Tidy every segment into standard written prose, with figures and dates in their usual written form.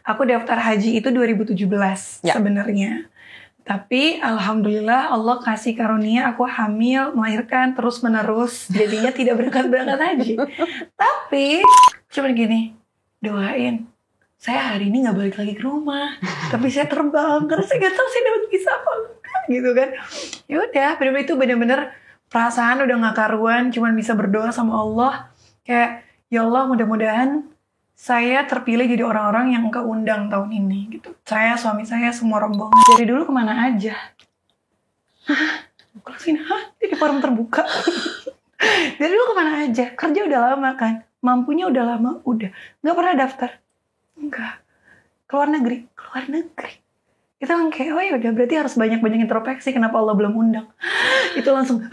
Aku daftar haji itu 2017 sebenarnya. Tapi alhamdulillah Allah kasih karunia aku hamil, melahirkan terus menerus. Jadinya tidak berangkat haji. Tapi cuman gini, doain. Saya hari ini gak balik lagi ke rumah. Tapi saya terbang karena saya gak tahu saya dapat visa apa enggak gitu kan. Ya udah, benar-benar itu benar-benar perasaan udah gak karuan. Cuman bisa berdoa sama Allah. Kayak, ya Allah mudah-mudahan saya terpilih jadi orang-orang yang Engkau undang tahun ini gitu. Saya, suami saya, semua rombongan. Dari dulu kemana aja? Kalau sini, jadi forum terbuka. Dari dulu kemana aja? Kerja udah lama kan? Mampunya udah lama? Udah. Gak pernah daftar? Enggak. Keluar negeri? Keluar negeri. Kita kan kayak, oh ya udah berarti harus banyak-banyak introspeksi. Kenapa Allah belum undang? Itu langsung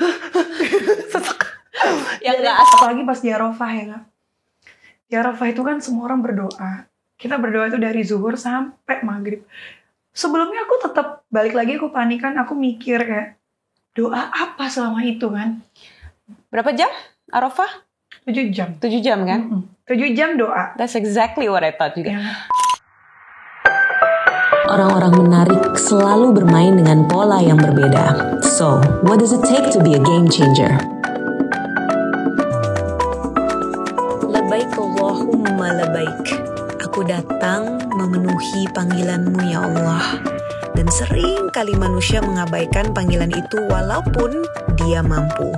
sesek. Ya enggak. Apalagi pas di Arafah ya kan? Di Arafah itu kan semua orang berdoa. Kita berdoa itu dari zuhur sampai maghrib. Sebelumnya aku tetap balik lagi aku panikan. Aku mikir kayak doa apa selama itu kan. Berapa jam Arafah? 7 jam. 7 jam kan? 7 jam doa. That's exactly what I thought juga. Ya. Orang-orang menarik selalu bermain dengan pola yang berbeda. So, what does it take to be a game changer? Labaik Allahumma labaik. Aku datang memenuhi panggilanmu ya Allah. Dan sering kali manusia mengabaikan panggilan itu walaupun dia mampu.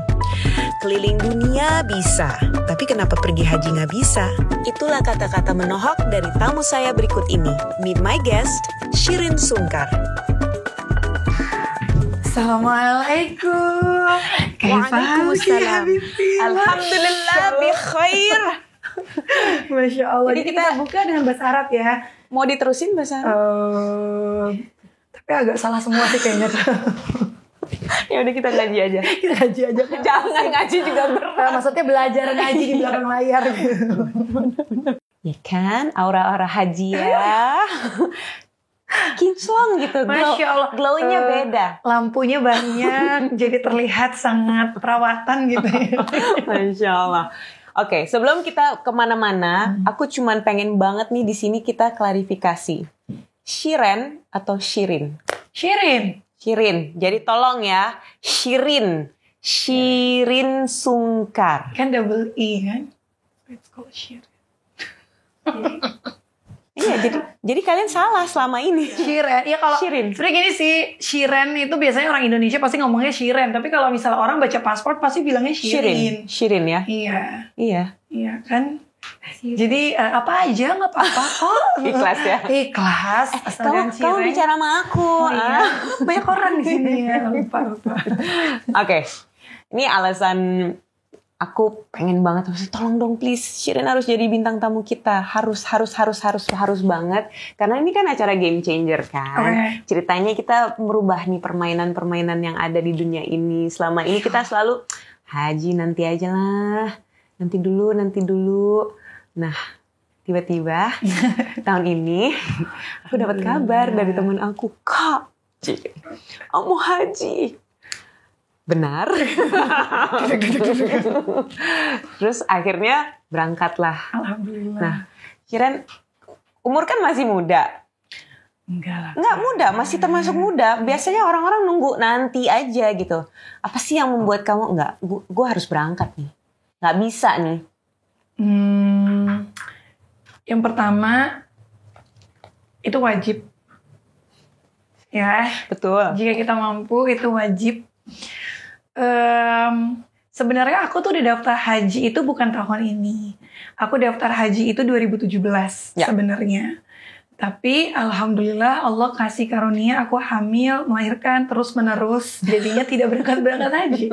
Keliling dunia bisa, tapi kenapa pergi haji nggak bisa? Itulah kata-kata menohok dari tamu saya berikut ini. Meet my guest, Shirin Sungkar. Assalamualaikum. Waalaikumsalam. Alhamdulillah bi khair. Masya Allah. Jadi kita buka dengan bahasa Arab ya. Mau diterusin bahasa Arab? Tapi agak salah semua sih kayaknya. Ya udah kita ngaji aja. Kita ngaji aja. Jangan ngaji juga berat. Maksudnya belajar ngaji di belakang layar gitu. Ya kan, aura-aura haji ya. Kinclong gitu. Masya Allah. Glowingnya beda. Lampunya banyak, jadi terlihat sangat perawatan gitu ya. Masya Allah. Oke, sebelum kita kemana-mana, aku cuman pengen banget nih di sini kita klarifikasi. Shiren atau Shirin? Shirin. Shirin. Jadi tolong ya, Shirin. Shirin Sungkar. Kan double E kan? It's called Shirin. Iya, jadi kalian salah selama ini. Shiren. Ya kalau Shirin. sebenarnya gini sih, Shiren itu biasanya orang Indonesia pasti ngomongnya Shiren, tapi kalau misalnya orang baca paspor pasti bilangnya Shirin. Shirin ya? Iya. Iya. Iya kan? Jadi apa aja nggak apa-apa kok. Ikhlas ya. Ikhlas. Kamu bicara sama aku. Iya. Banyak orang di sini ya. Lupa. Oke. Ini alasan aku pengen banget. Tolong dong please. Shirin harus jadi bintang tamu kita. Harus banget. Karena ini kan acara game changer kan. Ceritanya kita merubah nih permainan-permainan yang ada di dunia ini. Selama ini kita selalu haji nanti aja lah. Nanti dulu. Nah, tiba-tiba tahun ini aku dapat kabar dari teman aku, Kak, mau haji. Benar. Terus akhirnya berangkatlah. Alhamdulillah. Nah, Shiren, umur kan masih muda. Enggak muda, masih termasuk muda. Biasanya orang-orang nunggu nanti aja gitu. Apa sih yang membuat kamu gue harus berangkat nih? Nggak bisa nih. Yang pertama itu wajib. Ya, betul. Jika kita mampu itu wajib. Sebenarnya aku tuh udah daftar haji itu bukan tahun ini. Aku daftar haji itu 2017 sebenarnya. Tapi alhamdulillah Allah kasih karunia aku hamil, melahirkan terus menerus. Jadinya tidak berangkat haji.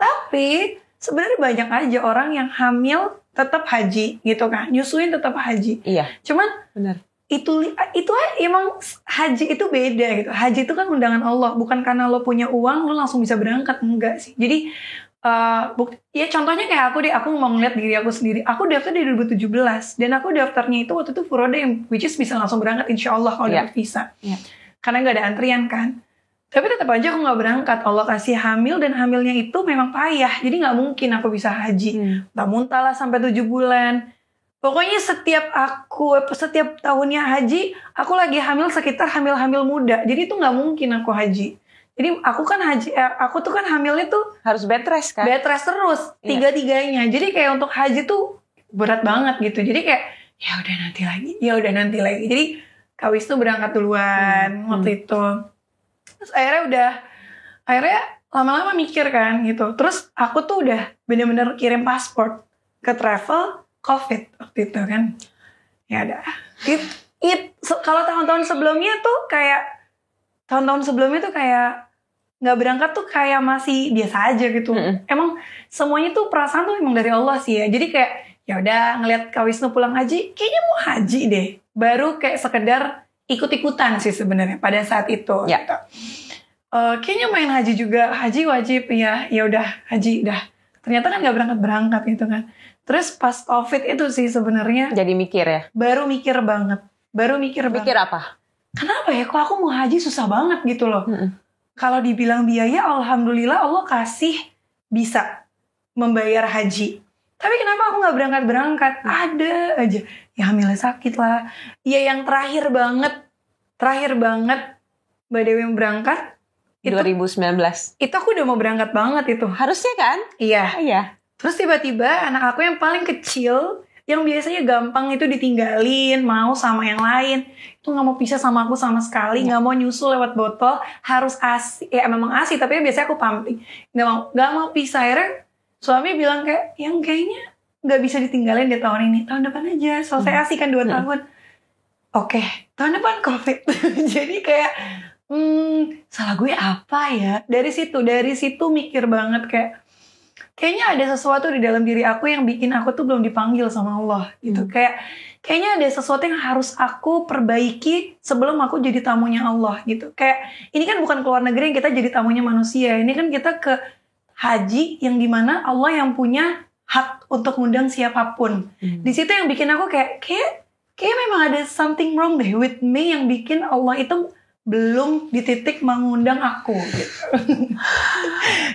Tapi sebenarnya banyak aja orang yang hamil tetap haji gitu kan, nyusuin tetap haji. Iya. Cuman benar. Itu emang haji itu beda gitu. Haji itu kan undangan Allah, bukan karena lo punya uang lo langsung bisa berangkat, enggak sih. Jadi ya contohnya kayak aku mau ngeliat diri aku sendiri. Aku daftar di 2017 dan aku daftarnya itu waktu itu Furoda yang which is bisa langsung berangkat insya Allah kalau dapat visa. Karena nggak ada antrian kan. Tapi tetap aja aku nggak berangkat. Allah kasih hamil dan hamilnya itu memang payah. Jadi nggak mungkin aku bisa haji. Muntah lah sampai 7 bulan. Pokoknya setiap tahunnya haji, aku lagi hamil sekitar hamil-hamil muda. Jadi itu nggak mungkin aku haji. Jadi aku tuh kan hamilnya tuh harus bed rest kan? Bed rest terus, tiga-tiganya. Jadi kayak untuk haji tuh berat banget gitu. Jadi kayak ya udah nanti lagi. Jadi Kak Wisnu berangkat duluan waktu itu. Terus akhirnya lama-lama mikir kan gitu. Terus aku tuh udah bener-bener kirim paspor ke travel COVID waktu itu kan. Ya udah. Kalau tahun-tahun sebelumnya tuh kayak nggak berangkat tuh kayak masih biasa aja gitu. Emang semuanya tuh perasaan tuh emang dari Allah sih ya. Jadi kayak ya udah ngelihat Kak Wisnu pulang haji, kayaknya mau haji deh. Baru kayak sekedar ikut-ikutan sih sebenarnya pada saat itu. Ya. Gitu. Kayaknya main haji juga, haji wajib ya. Ya udah haji dah. Ternyata kan nggak berangkat gitu kan. Terus pas COVID itu sih sebenarnya. Jadi mikir ya. Baru mikir banget. Mikir apa? Kenapa ya? Kok aku mau haji susah banget gitu loh. Kalau dibilang biaya, alhamdulillah Allah kasih bisa membayar haji. Tapi kenapa aku nggak berangkat? Ada aja. Ya hamilnya sakit lah. Ya yang terakhir banget Mbak Dewi yang berangkat. 2019. Itu aku udah mau berangkat banget itu. Harusnya kan? Iya. Terus tiba-tiba anak aku yang paling kecil, yang biasanya gampang itu ditinggalin, mau sama yang lain, itu nggak mau pisah sama aku sama sekali, nggak mau nyusul lewat botol, harus ASI, ya memang ASI, tapi biasanya aku pumping, nggak mau pisah. Akhirnya suami bilang kayak, yang kayaknya nggak bisa ditinggalin di tahun ini, tahun depan aja, selesai ASI kan 2 tahun. Oke, tahun depan COVID. Jadi kayak, salah gue apa ya? Dari situ mikir banget kayak, kayaknya ada sesuatu di dalam diri aku yang bikin aku tuh belum dipanggil sama Allah gitu. Kayaknya ada sesuatu yang harus aku perbaiki sebelum aku jadi tamunya Allah gitu. Kayak ini kan bukan ke luar negeri yang kita jadi tamunya manusia. Ini kan kita ke haji yang dimana Allah yang punya hak untuk ngundang siapapun. Di situ yang bikin aku kayak memang ada something wrong deh with me yang bikin Allah itu belum di titik mengundang aku gitu.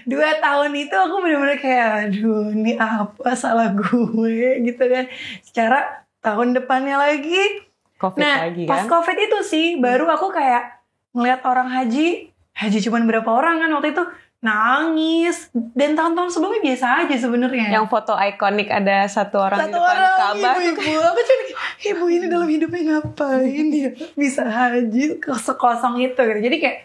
2 tahun itu aku benar-benar kayak aduh ini apa salah gue gitu kan. Secara tahun depannya lagi COVID lagi kan. Pas COVID itu sih baru aku kayak ngeliat orang haji cuman berapa orang kan waktu itu, nangis. Dan tahun-tahun sebelumnya biasa aja sebenarnya. Yang foto ikonik ada satu orang di depan Ka'bah. Ibu-ibu. Aku cuma ibu ini dalam hidupnya ngapain ya? Bisa haji sekosong itu gitu. Jadi kayak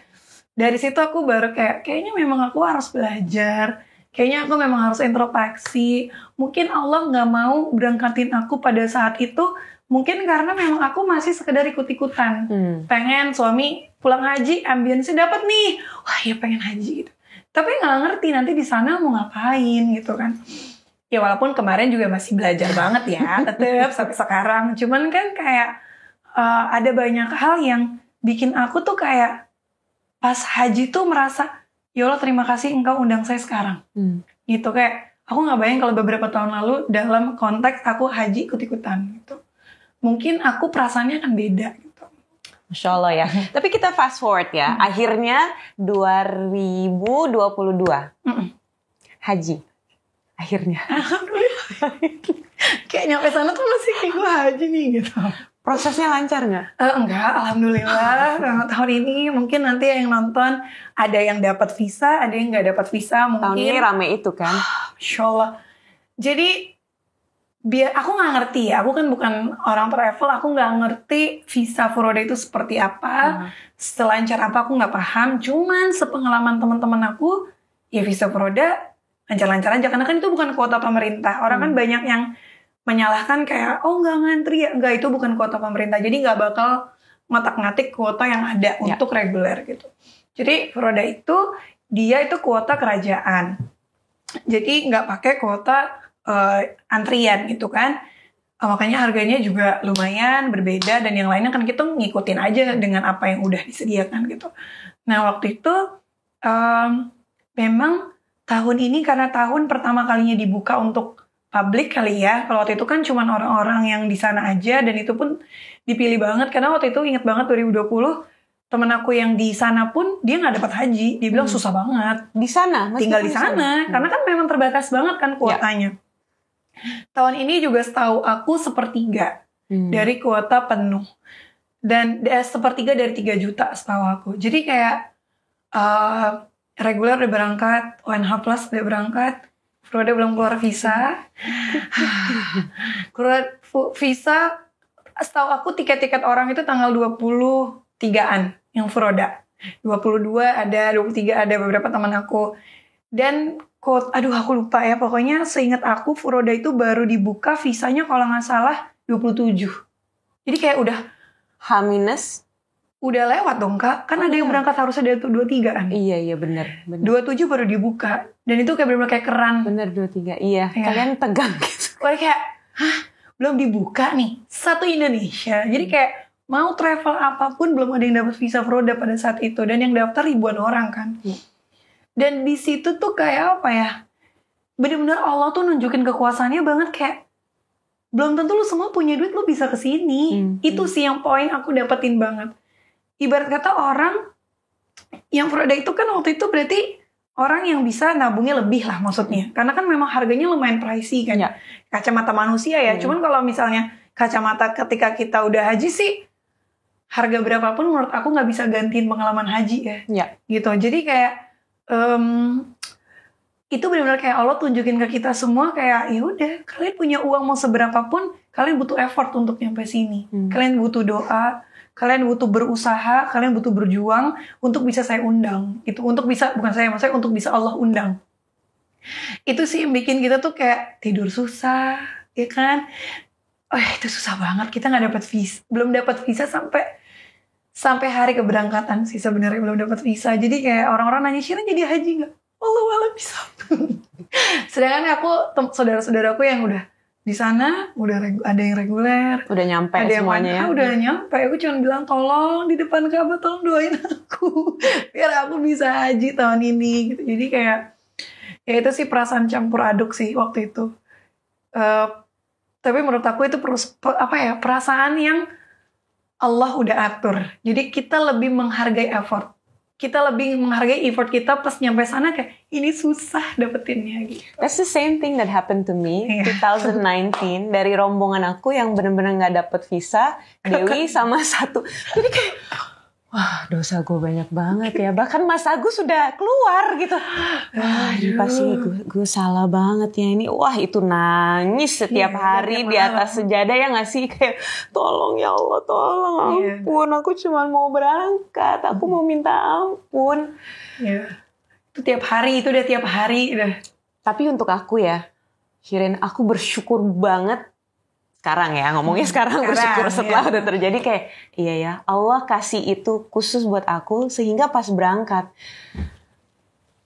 dari situ aku baru kayaknya memang aku harus belajar. Kayaknya aku memang harus introspeksi. Mungkin Allah gak mau berangkatin aku pada saat itu. Mungkin karena memang aku masih sekedar ikut-ikutan. Pengen suami pulang haji, ambience dapat nih. Wah ya pengen haji gitu. Tapi nggak ngerti nanti di sana mau ngapain gitu kan. Ya walaupun kemarin juga masih belajar banget ya, tetap sampai sekarang. Cuman kan kayak ada banyak hal yang bikin aku tuh kayak pas haji tuh merasa, ya Allah terima kasih engkau undang saya sekarang. Gitu kayak aku nggak bayang kalau beberapa tahun lalu dalam konteks aku haji ikut-ikutan gitu. Mungkin aku perasaannya akan beda gitu. Masya Allah ya. Tapi kita fast forward ya. Akhirnya 2022 haji. Akhirnya. Alhamdulillah. Kayak nyampe sana tuh masih kayak gue haji nih gitu. Prosesnya lancar nggak? Enggak, alhamdulillah. Tahun ini mungkin nanti yang nonton ada yang dapat visa, ada yang nggak dapat visa. Mungkin. Tahun ini rame itu kan. Masya Allah. Jadi aku nggak ngerti ya, aku kan bukan orang travel, aku nggak ngerti visa furoda itu seperti apa, selancar apa aku nggak paham. Cuman sepengalaman teman-teman aku, ya visa furoda lancar-lancar aja, karena kan itu bukan kuota pemerintah. Orang kan banyak yang menyalahkan kayak, oh nggak ngantri ya, nggak, itu bukan kuota pemerintah, jadi nggak bakal ngotak-ngatik kuota yang ada untuk reguler gitu. Jadi furoda itu dia itu kuota kerajaan, jadi nggak pakai kuota antrian gitu kan. Makanya harganya juga lumayan berbeda, dan yang lainnya kan kita ngikutin aja dengan apa yang udah disediakan gitu. Nah waktu itu memang tahun ini karena tahun pertama kalinya dibuka untuk publik kali ya. Kalau waktu itu kan cuma orang-orang yang di sana aja, dan itu pun dipilih banget karena waktu itu inget banget 2020 temen aku yang di sana pun dia nggak dapat haji. Dia bilang susah banget di sana, tinggal di sana karena kan memang terbatas banget kan kuotanya. Tahun ini juga setahu aku 1/3 dari kuota penuh. Dan sepertiga dari 3 juta setahu aku. Jadi kayak reguler udah berangkat, ONH Plus udah berangkat, Furoda belum keluar visa. Keluar visa, setahu aku tiket-tiket orang itu tanggal 23-an yang Furoda. 22 ada, 23 ada beberapa teman aku. Dan aduh aku lupa ya, pokoknya seingat aku Furoda itu baru dibuka visanya kalau nggak salah 27. Jadi kayak udah H- udah lewat dong Kak. Kan ada yang berangkat harusnya dari 23 kan. Iya benar. 27 baru dibuka. Dan itu kayak bener-bener kayak keran. Bener 23. Iya. Kalian tegang gitu. Kayak belum dibuka nih. Satu Indonesia. Jadi kayak mau travel apapun belum ada yang dapat visa Furoda pada saat itu. Dan yang daftar ribuan orang kan. Dan di situ tuh kayak apa ya? Bener-bener Allah tuh nunjukin kekuasaannya banget kayak belum tentu lu semua punya duit lu bisa kesini. Itu sih yang poin aku dapetin banget. Ibarat kata orang yang Furoda itu kan waktu itu berarti orang yang bisa nabungnya lebih lah maksudnya. Karena kan memang harganya lumayan pricey kan. Ya. Kacamata manusia ya. Cuman kalau misalnya kacamata ketika kita udah haji sih, harga berapapun menurut aku nggak bisa gantiin pengalaman haji ya. Gitu. Jadi kayak itu benar-benar kayak Allah tunjukin ke kita semua kayak ya udah kalian punya uang mau seberapa pun kalian butuh effort untuk nyampe sini. Kalian butuh doa, kalian butuh berusaha, kalian butuh berjuang untuk bisa saya undang. Itu untuk bisa, bukan saya, maksudnya untuk bisa Allah undang. Itu sih yang bikin kita tuh kayak tidur susah, ya kan? Itu susah banget. Kita nggak dapat visa, belum dapat visa sampai hari keberangkatan sih sebenarnya belum dapat visa. Jadi kayak orang-orang nanya, Shirin jadi haji nggak? Allah bisa. Sedangkan aku saudara-saudaraku yang udah di sana udah ada yang reguler, udah nyampe ada semuanya ya. Udah nyampe. Aku cuma bilang tolong di depan Ka'bah tolong doain aku biar aku bisa haji tahun ini gitu. Jadi kayak ya itu sih perasaan campur aduk sih waktu itu. Tapi menurut aku itu perasaan yang Allah udah atur. Jadi kita lebih menghargai effort. Kita lebih menghargai effort kita pas nyampe sana kayak ini susah dapetinnya gitu. That's the same thing that happened to me 2019 dari rombongan aku yang benar-benar nggak dapet visa, Dewi sama satu. Jadi kayak wah dosa gue banyak banget ya. Bahkan Mas Agus sudah keluar gitu. Wah pasti gue salah banget ya ini. Wah itu nangis setiap hari di atas sejadah ya nggak sih kayak tolong ya Allah tolong ampun aku cuma mau berangkat aku mau minta ampun. Itu tiap hari itu udah tiap hari udah. Tapi untuk aku ya Shirin aku bersyukur banget. Sekarang ya, ngomongnya sekarang bersyukur setelah udah terjadi kayak, iya ya, Allah kasih itu khusus buat aku sehingga pas berangkat.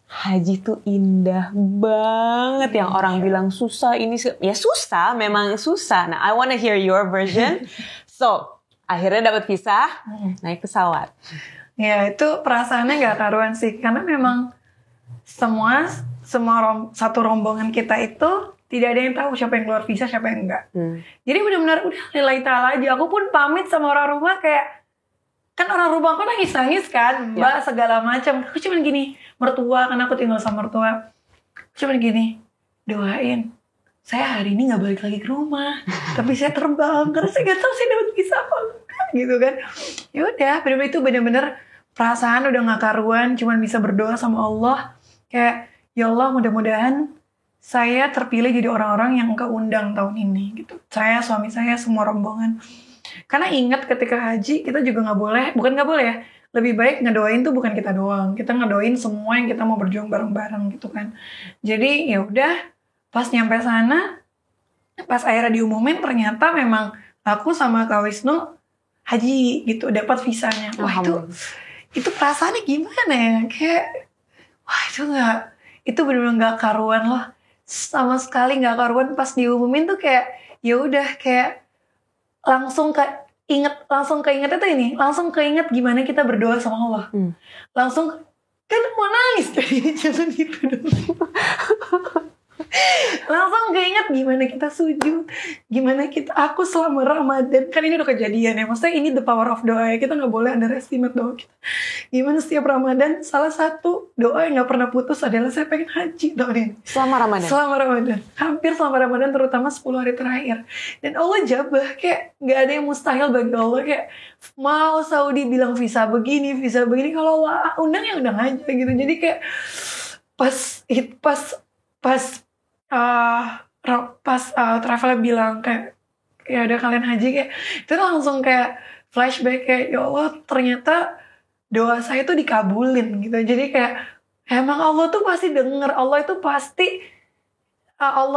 Haji tuh indah banget yang orang bilang susah ini, ya susah, memang susah. Nah, I wanna hear your version. So, akhirnya dapat visa, naik pesawat. Ya, itu perasaannya gak karuan sih, karena memang semua satu rombongan kita itu tidak ada yang tahu siapa yang keluar visa, siapa yang enggak. Jadi benar-benar udah lillahi ta'ala aja. Aku pun pamit sama orang rumah kayak, kan orang rumah aku nangis-nangis kan, Mbak segala macam. Aku cuman gini, mertua, kan aku tinggal sama mertua. Aku cuman gini, doain, saya hari ini gak balik lagi ke rumah. Tapi saya terbang, karena saya gak tahu saya dapat visa apa enggak, gitu kan. Ya udah, benar-benar itu benar-benar perasaan udah gak karuan, cuman bisa berdoa sama Allah. Kayak, ya Allah mudah-mudahan saya terpilih jadi orang-orang yang engkau undang tahun ini gitu. Saya, suami saya, semua rombongan. Karena ingat ketika haji kita juga nggak boleh, bukan nggak boleh ya, lebih baik ngedoain tuh bukan kita doang, kita ngedoain semua yang kita mau berjuang bareng-bareng gitu kan. Jadi ya udah, pas nyampe sana, pas akhirnya diumumin ternyata memang aku sama Kak Wisnu haji gitu, dapat visanya. Wah itu perasaannya gimana ya? Kayak wah itu benar-benar nggak karuan loh. Sama sekali nggak karuan pas diumumin tuh kayak ya udah kayak langsung keinget itu ini, langsung keinget gimana kita berdoa sama Allah. Langsung kan mau nangis tadi jangan gitu dong. Langsung keinget gimana kita sujud, gimana aku selama Ramadan, kan ini udah kejadian ya, maksudnya ini the power of doa ya, kita gak boleh underestimate doa kita. Gimana setiap Ramadan, salah satu doa yang gak pernah putus adalah saya pengen haji tahun ini. Selama Ramadan? Hampir selama Ramadan, terutama 10 hari terakhir. Dan Allah jabah, kayak gak ada yang mustahil bagi Allah, kayak mau Saudi bilang visa begini, kalau Allah undang ya undang aja gitu. Jadi kayak pas traveler bilang kayak ya udah kalian haji, kayak itu langsung kayak flashback, kayak ya Allah ternyata doa saya tuh dikabulin gitu. Jadi kayak emang Allah tuh pasti denger, Allah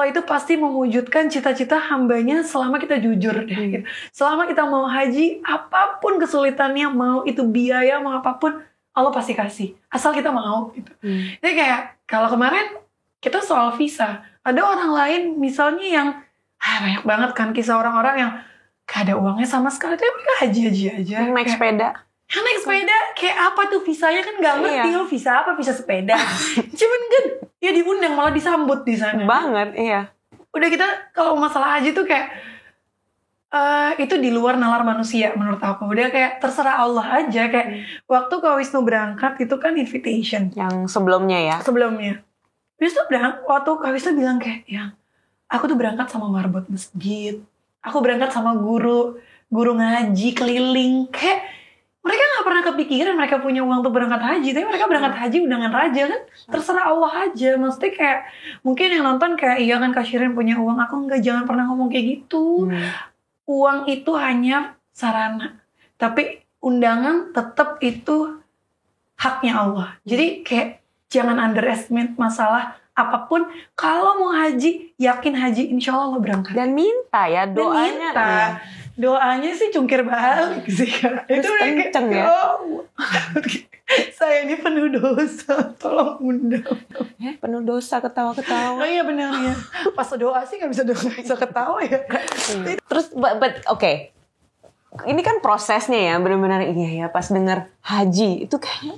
itu pasti mewujudkan cita-cita hambanya selama kita jujur deh gitu. Selama kita mau haji, apapun kesulitannya, mau itu biaya, mau apapun, Allah pasti kasih asal kita mau gitu. Jadi kayak kalau kemarin kita soal visa, ada orang lain misalnya yang banyak banget kan kisah orang-orang yang gak ada uangnya sama sekali, tapi mereka haji aja. Yang naik sepeda. Kayak apa tuh visanya, kan gak ngerti lo visa apa, visa sepeda. Cuman kan ya diundang, malah disambut di sana. Banget, iya. Udah kita kalau masalah haji tuh kayak itu di luar nalar manusia menurut aku. Udah kayak terserah Allah aja. Kayak waktu Kak Wisnu berangkat itu kan invitation. Yang sebelumnya ya? Sebelumnya. Waktu Kak Wisnu bilang kayak, ya aku tuh berangkat sama marbot masjid. Aku berangkat sama guru ngaji keliling. Kayak mereka gak pernah kepikiran mereka punya uang untuk berangkat haji. Tapi mereka berangkat haji undangan raja kan. Terserah Allah aja. Maksudnya kayak mungkin yang nonton kayak, iya kan Kak Shirin punya uang. Aku enggak, jangan pernah ngomong kayak gitu. Uang itu hanya sarana. Tapi undangan tetap itu haknya Allah. Jadi kayak jangan underestimate masalah apapun. Kalau mau haji, yakin haji, insya Allah berangkat. Dan minta ya doanya. Doanya sih cungkir balik sih. Terus itu kenceng ya. Saya ini penuh dosa, tolong undang. Penuh dosa, ketawa-ketawa. Oh iya benar ya. Pas doa sih nggak bisa ketawa ya. Terus, oke. Ini kan prosesnya ya, benar-benar iya ya. Pas dengar haji itu kayaknya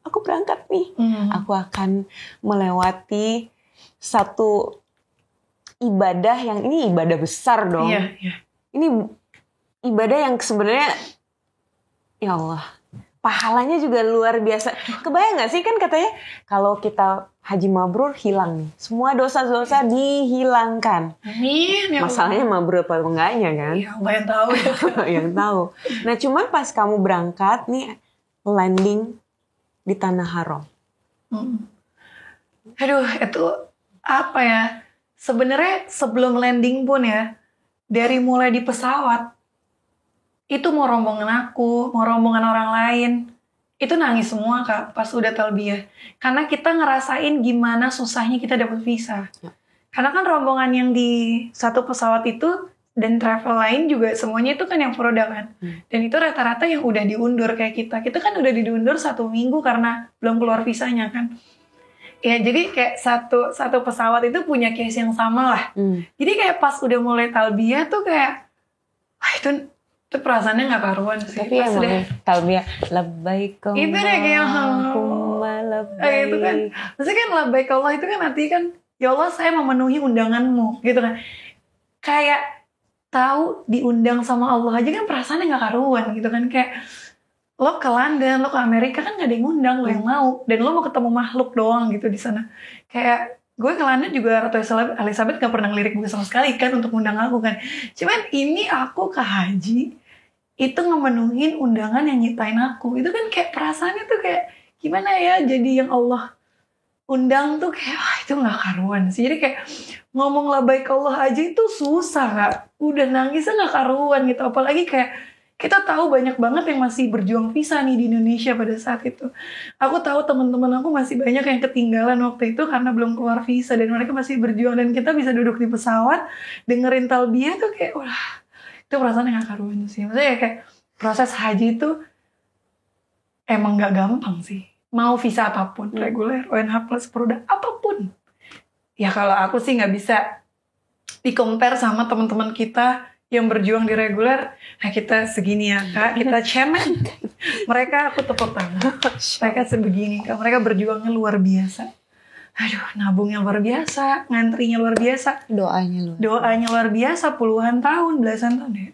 aku berangkat nih. Aku akan melewati satu ibadah yang ini ibadah besar dong. Iya. Ini ibadah yang sebenarnya ya Allah, pahalanya juga luar biasa. Kebayang gak sih, kan katanya kalau kita haji mabrur hilang nih, semua dosa-dosa dihilangkan. Amin. Masalahnya mabrur apa enggaknya kan? Ya Allah yang tahu. Yang tahu. Nah cuman pas kamu berangkat nih, landing di tanah haram. Aduh, itu apa ya? Sebenarnya sebelum landing pun ya, dari mulai di pesawat, itu mau rombongan aku, mau rombongan orang lain, itu nangis semua Kak pas udah talbiyah. Karena kita ngerasain gimana susahnya kita dapat visa. Karena kan rombongan yang di satu pesawat itu dan travel lain juga semuanya itu kan yang Furoda kan. Dan itu rata-rata yang udah diundur kayak kita. Kita kan udah diundur 1 minggu karena belum keluar visanya kan. Ya jadi kayak satu pesawat itu punya case yang sama lah. Jadi kayak pas udah mulai talbiyah tuh kayak itu perasaannya gak karuan sih. Tapi emang talbiyah labbaik itu deh kayak itu kan. Maksudnya kan labbaik Allah itu kan artinya kan ya Allah saya memenuhi undanganmu gitu kan. Kayak tahu diundang sama Allah aja kan perasaannya gak karuan gitu kan. Kayak lo ke London, lo ke Amerika kan gak ada yang ngundang, lo yang mau. Dan lo mau ketemu makhluk doang gitu di sana. Kayak gue ke London juga Ratu Elizabeth gak pernah ngelirik gue sama sekali kan untuk ngundang aku kan. Cuman ini aku ke haji, itu ngemenuhin undangan yang nyiptain aku. Itu kan kayak perasaannya tuh kayak gimana ya, jadi yang Allah undang tuh kayak itu gak karuan sih. Jadi kayak ngomong labbaik Allah aja itu susah Kak. Udah nangisnya gak karuan gitu. Apalagi kayak kita tahu banyak banget yang masih berjuang visa nih di Indonesia pada saat itu. Aku tahu teman-teman aku masih banyak yang ketinggalan waktu itu karena belum keluar visa dan mereka masih berjuang, dan kita bisa duduk di pesawat dengerin talbiyah tuh kayak wah, itu perasaan yang gak karuan sih. Maksudnya kayak proses haji itu emang gak gampang sih. Mau visa apapun, reguler, ONH plus, Furoda, apapun. Ya kalau aku sih gak bisa di-compare sama teman-teman kita yang berjuang di reguler. Nah kita segini ya Kak, kita cemen. Mereka aku tepuk tangan. Mereka sebegini Kak, mereka berjuangnya luar biasa. Aduh, nabungnya luar biasa, ngantrinya luar biasa, doanya luar biasa, puluhan tahun, belasan tahun deh.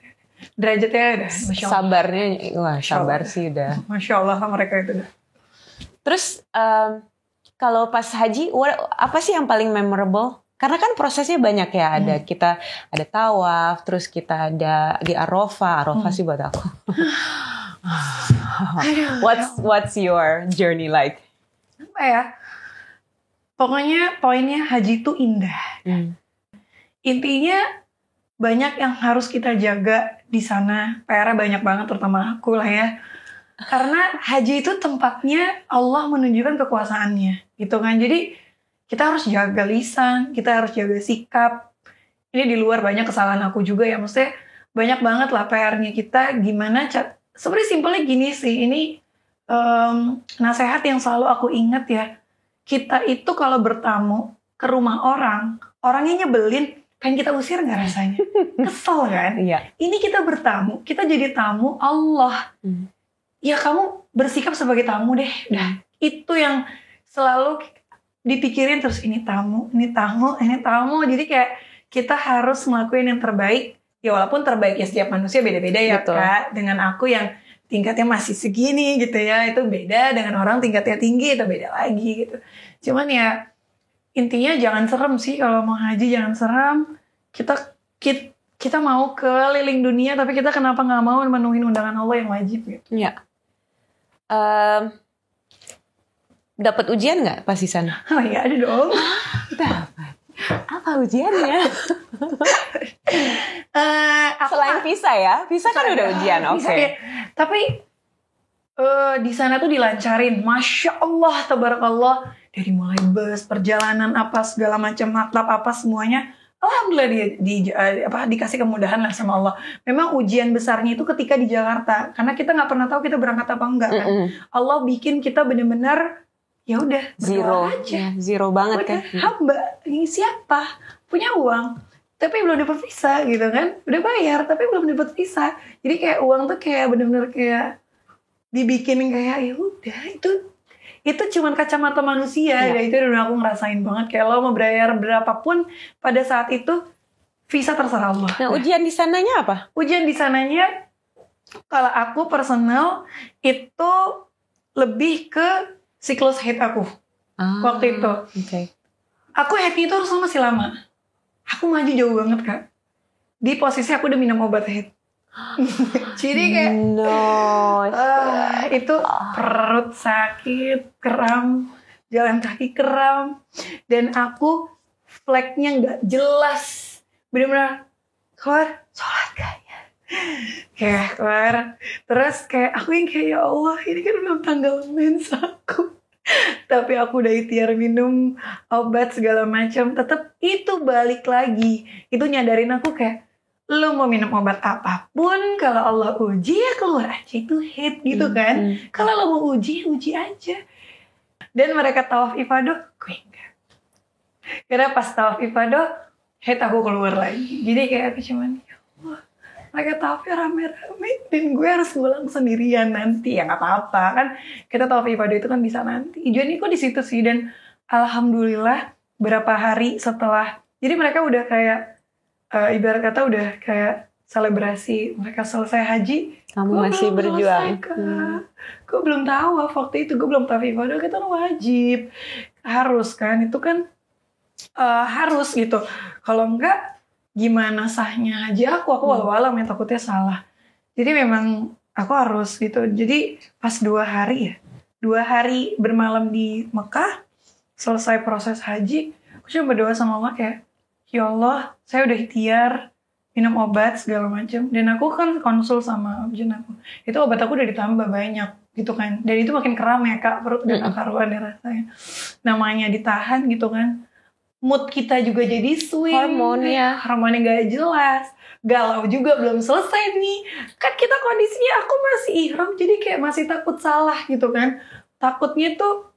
Derajatnya udah, Masya Allah. Sabarnya, wah sabar sih udah. Masya Allah mereka itu udah. Terus kalau pas haji, apa sih yang paling memorable? Karena kan prosesnya banyak ya, kita ada tawaf, terus kita ada di Arafah sih buat aku. What's your journey like? Apa ya? Pokoknya poinnya haji itu indah. Intinya banyak yang harus kita jaga di sana. PR-nya banyak banget, terutama aku lah ya. Karena haji itu tempatnya Allah menunjukkan kekuasaannya, gitu kan. Jadi kita harus jaga lisan, kita harus jaga sikap. Ini di luar banyak kesalahan aku juga ya. Maksudnya banyak banget lah PR-nya kita. Gimana, sebenarnya simpelnya gini sih. Ini nasihat yang selalu aku ingat ya. Kita itu kalau bertamu ke rumah orang, orangnya nyebelin, pengen kita usir gak rasanya? Kesel kan? Iya. Ini kita bertamu, kita jadi tamu Allah. Ya kamu bersikap sebagai tamu deh. Nah, itu yang selalu dipikirin terus, ini tamu. Jadi kayak kita harus ngelakuin yang terbaik. Ya walaupun terbaiknya setiap manusia beda-beda ya. Betul. Kak. Dengan aku yang tingkatnya masih segini gitu ya, itu beda dengan orang tingkatnya tinggi, itu beda lagi gitu. Cuman ya intinya jangan serem sih kalau mau haji, jangan serem. Kita mau keliling dunia, tapi kita kenapa nggak mau memenuhi undangan Allah yang wajib gitu. Iya. Dapat ujian nggak pas di sana? Oh iya, ada dong. Dapat. Apa ujiannya? Selain visa ya, visa kan udah ujian, oke. Okay. Tapi di sana tuh dilancarin, Masya Allah, tabarakallah, dari mulai bus, perjalanan apa segala macam, matlab apa semuanya. Alhamdulillah dikasih kemudahan lah sama Allah. Memang ujian besarnya itu ketika di Jakarta, karena kita nggak pernah tahu kita berangkat apa enggak kan. Allah bikin kita benar-benar ya udah zero aja, zero banget udah, kan. Hamba ini siapa punya uang tapi belum dapat visa gitu kan, udah bayar tapi belum dapat visa. Jadi kayak uang tuh kayak benar-benar kayak dibikin kayak ya udah itu cuman kacamata manusia ya. Itu udah aku ngerasain banget kayak lo mau bayar berapapun pada saat itu visa terserah Allah. Nah, ujian di sananya apa? Ujian di sananya kalau aku personal itu lebih ke siklus haid aku waktu itu. Okay. Aku haidnya itu harus masih lama. Aku maju jauh banget Kak. Di posisi aku udah minum obat haid. Jadi kayak itu perut sakit, kram, jalan kaki kram, dan aku flagnya nggak jelas, benar-benar keluar sholat kayak keluar, terus kayak aku yang kayak ya Allah ini kan belum tanggal mens aku, tapi aku udah ikhtiar minum obat segala macam, tetap itu balik lagi, itu nyadarin aku kayak lo mau minum obat apapun, kalau Allah uji ya keluar aja itu haid gitu kan. Kalau lo mau uji aja. Dan mereka tawaf ifadah, gue enggak. Karena pas tawaf ifadah, haid aku keluar lagi. Jadi kayak aku cuman, ya Allah, mereka tawafnya rame-rame dan gue harus ngulang sendirian nanti. Ya nggak apa-apa kan. Kita tawaf ifadah itu kan bisa nanti. Tujuan itu di situ sih, dan alhamdulillah berapa hari setelah, jadi mereka udah kayak ibarat kata udah kayak selebrasi mereka selesai haji, kamu masih berjuang. Gue belum tahu waktu itu, gue belum tahu ibadah, kita wajib harus kan, itu kan harus gitu. Kalau enggak gimana sahnya haji aku walau-walau ya takutnya salah. Jadi memang aku harus gitu. Jadi pas 2 hari bermalam di Mekah, selesai proses haji, aku cuma berdoa sama Allah kayak, ya Allah, saya udah ikhtiar minum obat segala macam, dan aku kan konsul sama objek aku. Itu obat aku udah ditambah banyak gitu kan. Dan itu makin keram ya Kak, perut dan karuan ya rasanya. Namanya ditahan gitu kan. Mood kita juga jadi swing. Hormonnya gak jelas. Galau juga belum selesai nih. Kan kita kondisinya aku masih ihram, jadi kayak masih takut salah gitu kan. Takutnya tuh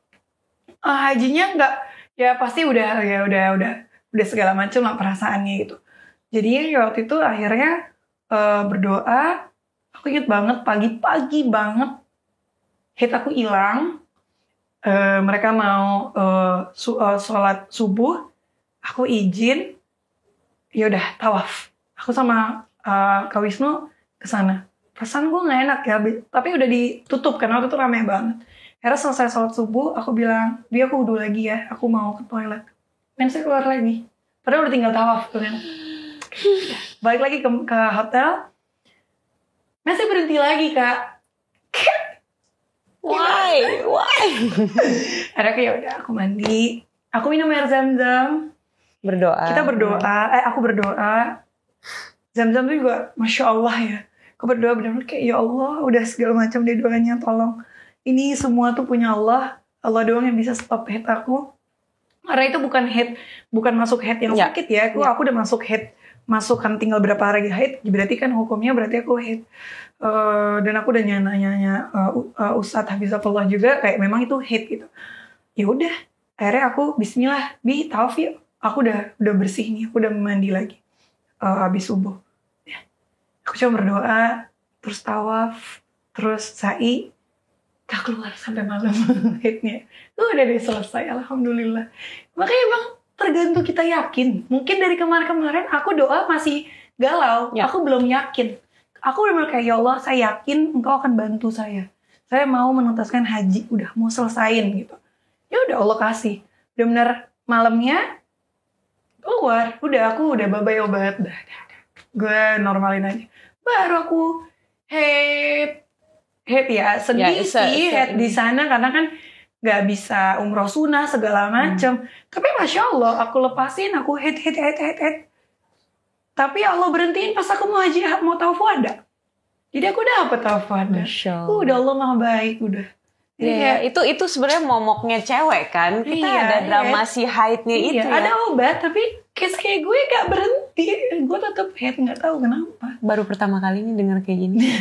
hajinya nggak, ya pasti udah segala macam lah perasaannya gitu. Jadi waktu itu akhirnya berdoa, aku inget banget pagi-pagi banget haid aku hilang, mereka mau sholat subuh, aku izin, ya udah tawaf. Aku sama Kak Wisnu kesana. Perasaan gue nggak enak ya, tapi udah ditutup karena waktu itu rame banget. Akhirnya selesai sholat subuh, aku bilang, Bi aku wudhu lagi ya, aku mau ke toilet. Saya keluar lagi. Padahal udah tinggal tawaf tuh kan. Balik lagi ke hotel. Saya berhenti lagi Kak. Why? Akhirnya kayak udah aku mandi, aku minum air Zam-Zam. Berdoa. Kita berdoa, aku berdoa. Zam-Zam tuh juga Masya Allah ya. Aku berdoa benar-benar kayak ya Allah, udah segala macam deh doanya, tolong. Ini semua tuh punya Allah. Allah doang yang bisa stop head aku. Karena itu bukan masuk head yang sakit ya. Aku udah masuk head, kan tinggal berapa hari head. Berarti kan hukumnya berarti aku head. Dan aku udah nanya Ustadz Hafizatullah juga kayak memang itu head gitu. Ya udah, akhirnya aku Bismillah, Bi tawaf yuk. Aku udah bersih nih, aku udah mandi lagi habis subuh. Ya. Aku cuma berdoa, terus tawaf, terus sa'i. Gak keluar sampai malam headnya. Udah deh selesai, alhamdulillah. Makanya emang tergantung kita yakin. Mungkin dari kemarin-kemarin aku doa masih galau, aku belum yakin. Aku udah kayak ya Allah, saya yakin Engkau akan bantu saya. Saya mau menuntaskan haji, udah mau selesain gitu. Ya udah Allah kasih. Benar-benar malamnya keluar, aku udah babai obat, dah. Gue normalin aja. Baru aku head ya, sedih sih head di sana karena kan nggak bisa umroh sunnah segala macam. Tapi Masya Allah, aku lepasin, aku head. Tapi Allah berhentiin pas aku mau haji, mau tawaf wada. Jadi aku dapet tawaf wada. Udah Allah maha baik, udah. Jadi itu sebenarnya momoknya cewek kan. Kita ada drama si haidnya itu ya. Ada obat, tapi kayak gue gak berhenti. Gue tetap head, gak tahu kenapa. Baru pertama kali ini dengar kayak gini.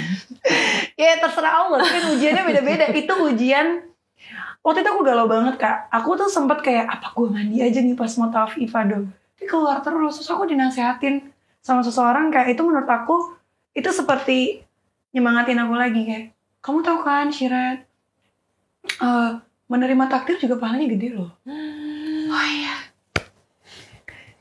Ya terserah Allah, kan ujiannya beda-beda. Itu ujian. Waktu itu aku galau banget Kak. Aku tuh sempet kayak, apa gue mandi aja nih pas mau tawaf ifadah. Tapi keluar terus aku dinasehatin sama seseorang kayak itu menurut aku itu seperti nyemangatin aku lagi kayak, kamu tahu kan Syirat, menerima takdir juga pahalanya gede loh. Oh iya,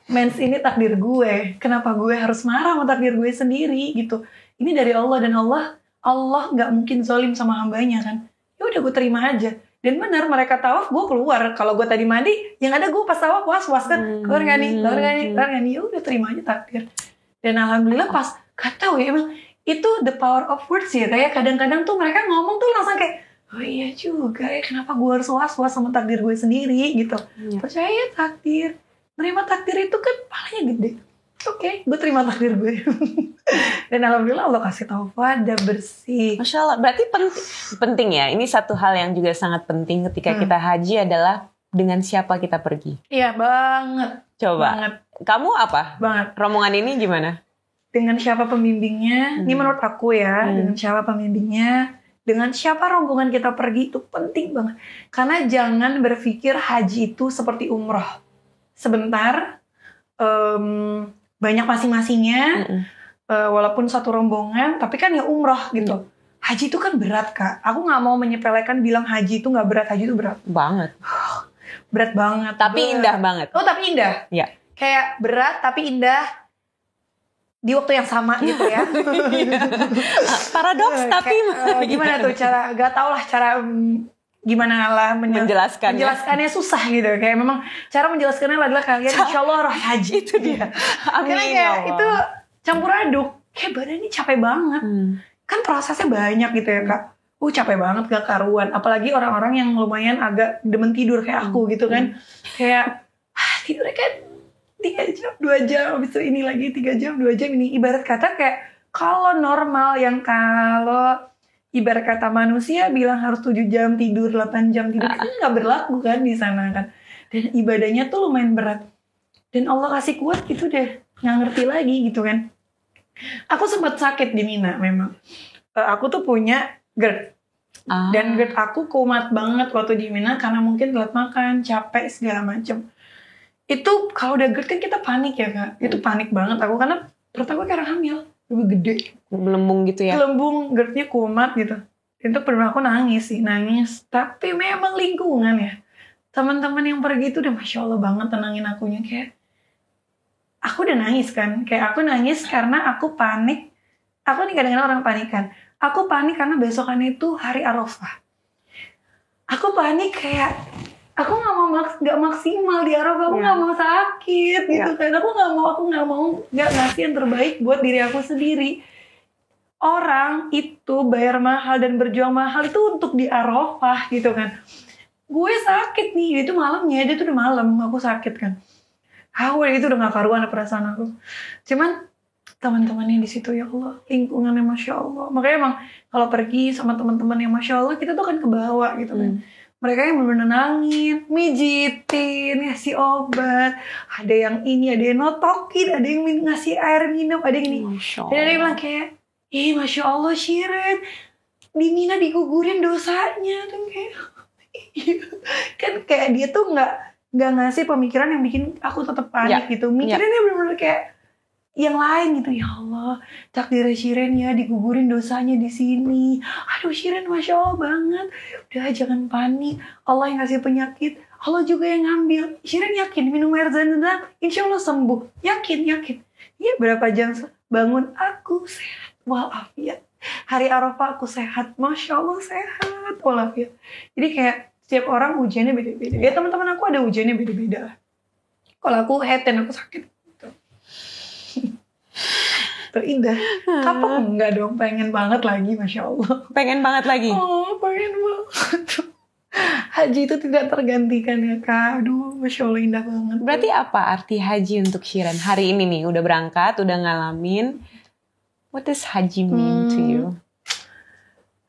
mens ini takdir gue, kenapa gue harus marah sama takdir gue sendiri gitu. Ini dari Allah dan Allah nggak mungkin zalim sama hambanya kan. Ya udah gue terima aja. Dan benar mereka tawaf, gue keluar. Kalau gue tadi mandi, yang ada gue pas tawaf was kan, keluar nggak nih. Ya udah terima aja takdir. Dan alhamdulillah pas, gak tau ya emang itu the power of words ya. Kayak kadang-kadang tuh mereka ngomong tuh langsung kayak, oh iya juga ya, kenapa gue harus was-was sama takdir gue sendiri gitu. Percaya takdir, nerima takdir itu kan pahalanya gede. Oke, gue terima takdir gue. Dan alhamdulillah Allah kasih taufik, udah bersih. Masya Allah, berarti penting ya. Ini satu hal yang juga sangat penting ketika kita haji adalah dengan siapa kita pergi. Iya banget. Coba, banget. Kamu apa? Banget. Rombongan ini gimana? Dengan siapa pembimbingnya, ini menurut aku ya, dengan siapa pembimbingnya, dengan siapa rombongan kita pergi itu penting banget. Karena jangan berpikir haji itu seperti umroh. Sebentar, banyak masing-masingnya, walaupun satu rombongan, tapi kan ya umroh gitu. Haji itu kan berat Kak. Aku gak mau menyepelekan bilang haji itu gak berat, haji itu berat. Banget. Berat banget. Tapi indah banget. Oh tapi indah? Ya. Kayak berat tapi indah di waktu yang sama gitu ya. Paradoks tapi gimana tuh cara, gak tau lah cara gimana lah menjelaskannya susah gitu. Kayak memang cara menjelaskannya adalah kalian insya Allah roh haji. Itu dia. Karena kayak itu campur aduk. Kayak badan ini capek banget. Kan prosesnya banyak gitu ya Kak. Capek banget gak karuan. Apalagi orang-orang yang lumayan agak demen tidur kayak aku gitu kan. Kayak tidurnya kan 3 jam, 2 jam. Habis itu ini lagi 3 jam, 2 jam ini. Ibarat kata kayak kalau normal yang kalau ibarat kata manusia bilang harus 7 jam tidur, 8 jam tidur. Kan gak berlaku kan di sana kan. Dan ibadahnya tuh lumayan berat. Dan Allah kasih kuat gitu deh. Gak ngerti lagi gitu kan. Aku sempat sakit di Mina memang. Aku tuh punya GERD. Dan GERD aku kumat banget waktu di Mina karena mungkin telat makan, capek segala macam. Itu kalau udah GERD kan kita panik ya Kak. Itu panik banget aku karena perut aku kayak hamil, lebih gede. Melembung gitu ya. Melembung, GERD-nya kumat gitu. itu benar aku nangis. Tapi memang lingkungan ya, teman-teman yang pergi itu udah Masya Allah banget tenangin akunya. Kayak aku udah nangis kan, kayak aku nangis karena aku panik. Aku nih kadang-kadang orang panikan. Aku panik karena besokannya itu hari Arafah. Aku panik kayak aku nggak maksimal di Arafah. Aku nggak mau sakit gitu kan. Aku nggak mau ngasih yang terbaik buat diri aku sendiri. Orang itu bayar mahal dan berjuang mahal itu untuk di Arafah gitu kan. Gue sakit nih, itu malamnya, dia tuh udah malam, aku sakit kan. Aku itu udah gak karuan perasaan aku. Cuman teman-temannya di situ ya Allah, lingkungannya Masya Allah. Makanya emang kalau pergi sama teman-teman yang Masya Allah, kita tuh kan kebawa gitu kan. Mereka yang bener-bener nangin, mijitin, ngasih obat. Ada yang ini, ada yang notokin, ada yang ngasih air minum, ada yang ini. Dan ada yang bilang kayak, Masya Allah Shiren, di Mina digugurin dosanya. Dan kayak, kan kayak dia tuh nggak ngasih pemikiran yang bikin aku tetap panik gitu. Mikirinnya bener-bener kayak yang lain gitu. Ya Allah, takdir Shiren ya digugurin dosanya di sini. Aduh Shiren Masya Allah banget. Udah jangan panik. Allah yang ngasih penyakit, Allah juga yang ngambil. Shiren yakin minum air zam-zam, insya Allah sembuh. Yakin. Iya berapa jam bangun aku sehat walafiat. Hari Arafah aku sehat, Masya Allah sehat walafiat. Jadi kayak setiap orang ujiannya beda-beda. Ya teman-teman aku ada ujiannya beda-beda. Kalau aku head dan aku sakit. Gitu. Terindah. Kapan enggak dong? Pengen banget lagi, Masya Allah. Pengen banget lagi? Oh, pengen banget. Haji itu tidak tergantikan ya Kak. Aduh, Masya Allah indah banget. Berarti apa arti haji untuk Shiren? Hari ini nih, udah berangkat, udah ngalamin. What does haji mean to you?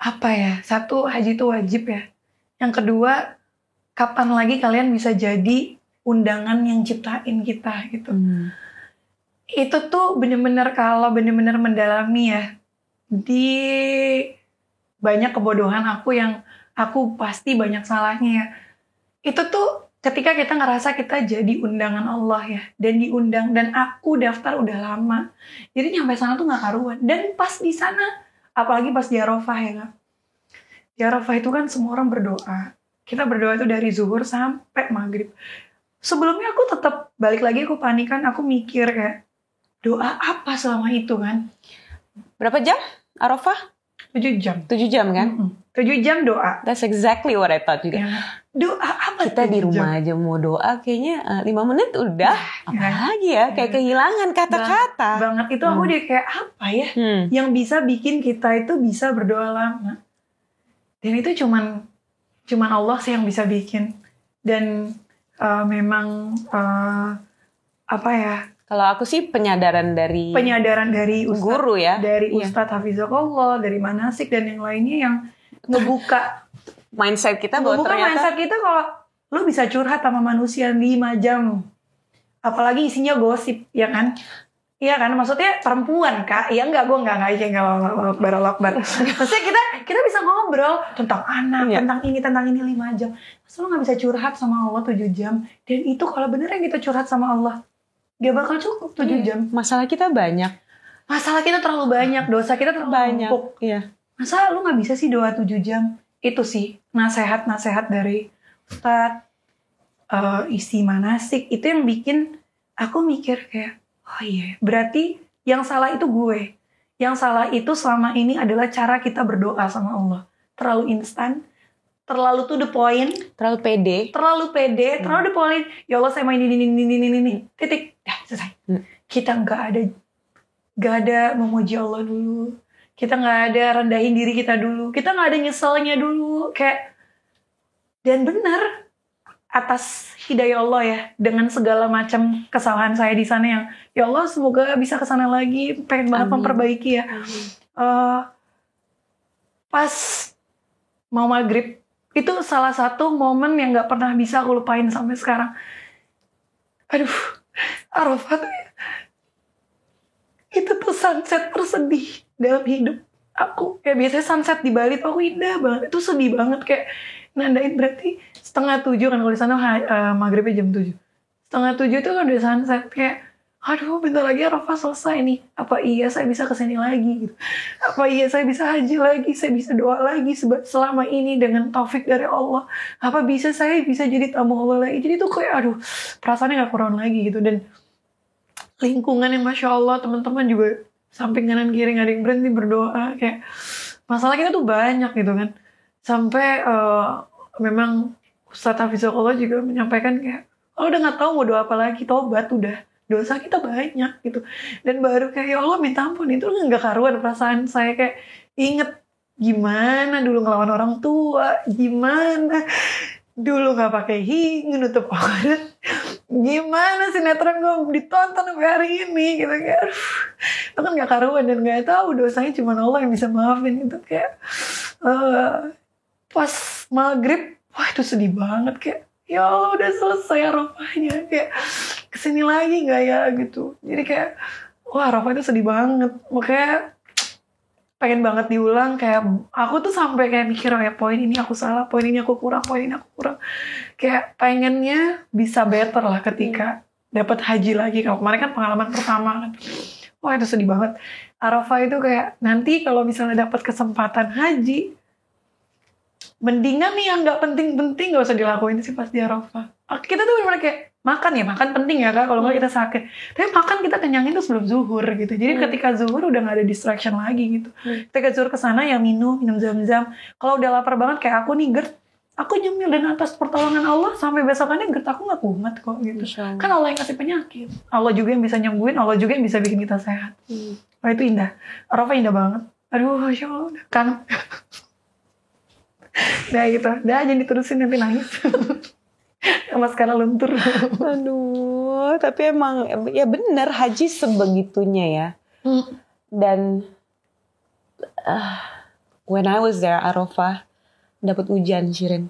Apa ya? Satu, haji itu wajib ya. Yang kedua, kapan lagi kalian bisa jadi undangan yang ciptain kita gitu. Itu tuh bener-bener kalau bener-bener mendalami ya. Di banyak kebodohan aku yang aku pasti banyak salahnya ya. Itu tuh ketika kita ngerasa kita jadi undangan Allah ya. Dan diundang, dan aku daftar udah lama. Jadi nyampe sana tuh gak karuan. Dan pas di sana, apalagi pas di Arafah ya Kak. Di Arafah itu kan semua orang berdoa. Kita berdoa itu dari zuhur sampai maghrib. Sebelumnya aku tetap balik lagi aku panikan. Aku mikir kayak doa apa selama itu kan. Berapa jam Arafah? 7 jam. 7 jam kan? 7 jam doa. That's exactly what I thought juga. Ya. Doa apa? Kita di rumah aja mau doa kayaknya 5 menit udah. Apalagi ya kayak kehilangan kata-kata. Banget itu aku dia kayak apa ya yang bisa bikin kita itu bisa berdoa lama. Dan itu cuman Allah sih yang bisa bikin. Dan memang apa ya? Kalau aku sih penyadaran dari Ustadz, guru ya, dari Ustadz Hafizakallah, dari manasik dan yang lainnya yang ngebuka mindset kita bahwa ternyata mindset kita kalau lu bisa curhat sama manusia 5 jam, apalagi isinya gosip, ya kan? Iya kan, maksudnya perempuan Kak, ya enggak, gue enggak akbar. Maksudnya kita bisa ngobrol tentang anak, tentang ini 5 jam. Masa lu gak bisa curhat sama Allah 7 jam? Dan itu kalau beneran kita curhat sama Allah, gak bakal cukup 7 jam. Masalah kita banyak. Masalah kita terlalu banyak, dosa kita terlalu banyak. Iya. Masa lu gak bisa sih doa 7 jam? Itu sih, nasihat-nasihat dari Ustadz, isi manasik, itu yang bikin aku mikir kayak, oh iya, berarti yang salah itu gue. Yang salah itu selama ini adalah cara kita berdoa sama Allah. Terlalu instan, terlalu to the point, terlalu pede, terlalu the point. Ya Allah saya mau ini, titik, dah selesai. Kita nggak ada memuji Allah dulu. Kita nggak ada rendahin diri kita dulu. Kita nggak ada nyeselnya dulu. Kayak dan benar atas hidayah Allah ya, dengan segala macam kesalahan saya di sana yang ya Allah semoga bisa kesana lagi, pengen banget memperbaiki ya. Pas mau maghrib itu salah satu momen yang nggak pernah bisa aku lupain sampai sekarang. Aduh, Arafah itu tuh sunset tersedih dalam hidup aku. Kayak biasanya sunset di Bali tuh aku indah banget, itu sedih banget kayak nandain berarti 6:30 kan kalau di sana maghribnya jam 7. 6:30 itu kan udah sunset kayak aduh bentar lagi Arafah selesai nih, apa iya saya bisa kesini lagi gitu, apa iya saya bisa haji lagi, saya bisa doa lagi selama ini dengan taufik dari Allah, apa bisa saya bisa jadi tamu Allah lagi. Jadi tuh kayak aduh perasaannya gak kurang lagi gitu. Dan lingkungan yang Masya Allah, teman-teman juga samping kanan kiri gak ada yang berhenti berdoa, kayak masalah kita tuh banyak gitu kan. Sampai memang Ustadz Hafizahullah juga menyampaikan kayak, oh udah gak tahu mau doa apa lagi, tobat udah, dosa kita banyak gitu. Dan baru kayak ya Allah minta ampun, itu gak karuan perasaan saya. Kayak inget gimana dulu ngelawan orang tua, gimana dulu gak pakai hing nutup aurat, gimana sinetron gue ditonton sampai hari ini gitu. Kayak aduh, itu kan gak karuan dan gak tahu dosanya cuma Allah yang bisa maafin. Itu kayak pas maghrib, wah itu sedih banget. Kayak ya Allah udah selesai Arafahnya, kayak kesini lagi gak ya gitu. Jadi kayak wah Arafah itu sedih banget. Makanya pengen banget diulang. Kayak aku tuh sampai kayak mikir ya poin ini aku salah, poin ini aku kurang, poin ini aku kurang. Kayak pengennya bisa better lah ketika dapat haji lagi. Kalau kemarin kan pengalaman pertama kan, wah itu sedih banget. Arafah itu kayak nanti kalau misalnya dapat kesempatan haji, mendingan nih yang gak penting-penting gak usah dilakuin sih pas di Arafah. Kita tuh bener-bener kayak makan ya, makan penting ya Kak, kalau nggak kita sakit. Tapi makan kita kenyangin tuh sebelum zuhur gitu. Jadi ketika zuhur udah nggak ada distraction lagi gitu. Ketika zuhur kesana ya minum zam-zam. Kalau udah lapar banget kayak aku nih GERD, aku nyemil dan atas pertolongan Allah sampai besokannya GERD aku nggak kumat kok gitu. Kan Allah yang kasih penyakit, Allah juga yang bisa nyembuhin, Allah juga yang bisa bikin kita sehat. Wah itu indah. Arafah indah banget. Aduh Masya Allah udah kangen. Nah gitu, udah jangan diterusin nanti nangis. Maskara luntur. Aduh, tapi emang ya bener haji sebegitunya ya. Dan when I was there Arafah dapat hujan Shirin.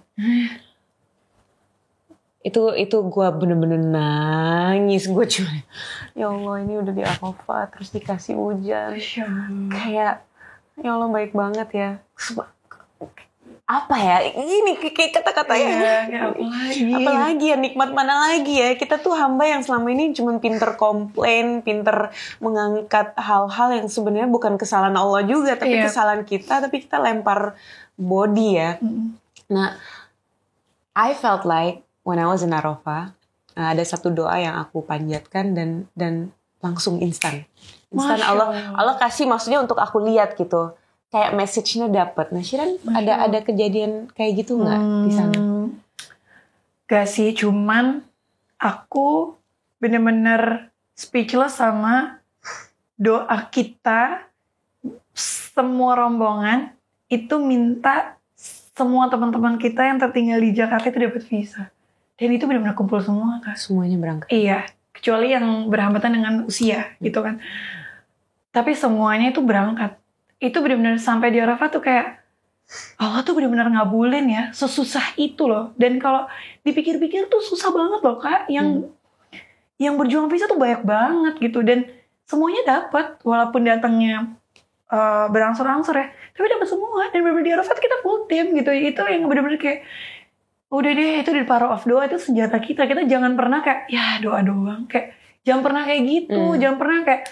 Itu gue bener-bener nangis. Gue cuma ya Allah ini udah di Arafah terus dikasih hujan. Kayak ya Allah baik banget ya. Apa ya ini kayak kata-katanya apalagi ya, nikmat mana lagi ya. Kita tuh hamba yang selama ini cuma pinter komplain, pinter mengangkat hal-hal yang sebenarnya bukan kesalahan Allah juga tapi kesalahan kita, tapi kita lempar body ya. Nah I felt like when I was in Arafah ada satu doa yang aku panjatkan dan langsung instan Allah kasih, maksudnya untuk aku lihat gitu. Kayak message-nya dapet. Nah, Shiran ada kejadian kayak gitu nggak di sana? Gak sih, cuman aku bener-bener speechless sama doa kita. Semua rombongan itu minta semua teman-teman kita yang tertinggal di Jakarta itu dapat visa. Dan itu benar-benar kumpul semua Kak. Semuanya berangkat? Iya, kecuali yang berhambatan dengan usia gitu kan. Tapi semuanya itu berangkat. Itu benar-benar sampai di Arafah tuh kayak Allah tuh benar-benar ngabulin ya, sesusah itu loh. Dan kalau dipikir-pikir tuh susah banget loh Kak, yang berjuang visa tuh banyak banget gitu. Dan semuanya dapat, walaupun datangnya berangsur-angsur ya, tapi dapat semua. Dan benar-benar di Arafah kita full team gitu. Itu yang benar-benar kayak udah deh, itu the power of doa, itu senjata kita. Kita jangan pernah kayak ya doa doang, kayak jangan pernah kayak gitu, jangan pernah kayak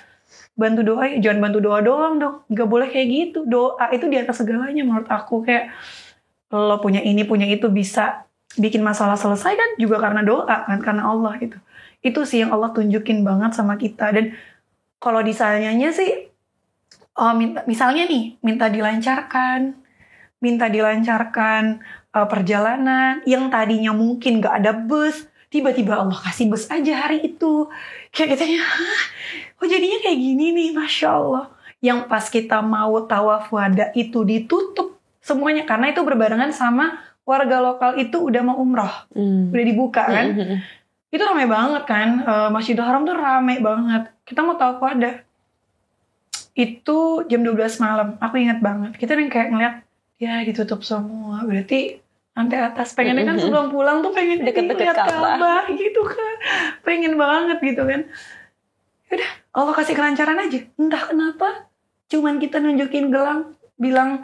bantu doa, jangan bantu doa doang dong. Gak boleh kayak gitu. Doa itu di atas segalanya menurut aku. Kayak lo punya ini, punya itu bisa bikin masalah selesai kan juga karena doa kan, karena Allah gitu. Itu sih yang Allah tunjukin banget sama kita. Dan kalau disayangnya sih, misalnya nih, minta dilancarkan perjalanan yang tadinya mungkin gak ada bus, tiba-tiba Allah kasih bus aja hari itu. Kayak kitanya, oh jadinya kayak gini nih, Masya Allah. Yang pas kita mau tawaf wada itu ditutup semuanya. Karena itu berbarengan sama warga lokal itu udah mau umroh. Udah dibuka kan. Itu rame banget kan. Masjidil Haram tuh rame banget. Kita mau tawaf wada. Itu jam 12 malam. Aku ingat banget. Kita kayak ngeliat, ya ditutup semua. Berarti lantai atas. Pengennya kan sebelum pulang tuh pengen deket-deket Ka'bah gitu kan. Pengen banget gitu kan. Udah, Allah kasih kelancaran aja. Entah kenapa, cuman kita nunjukin gelang, bilang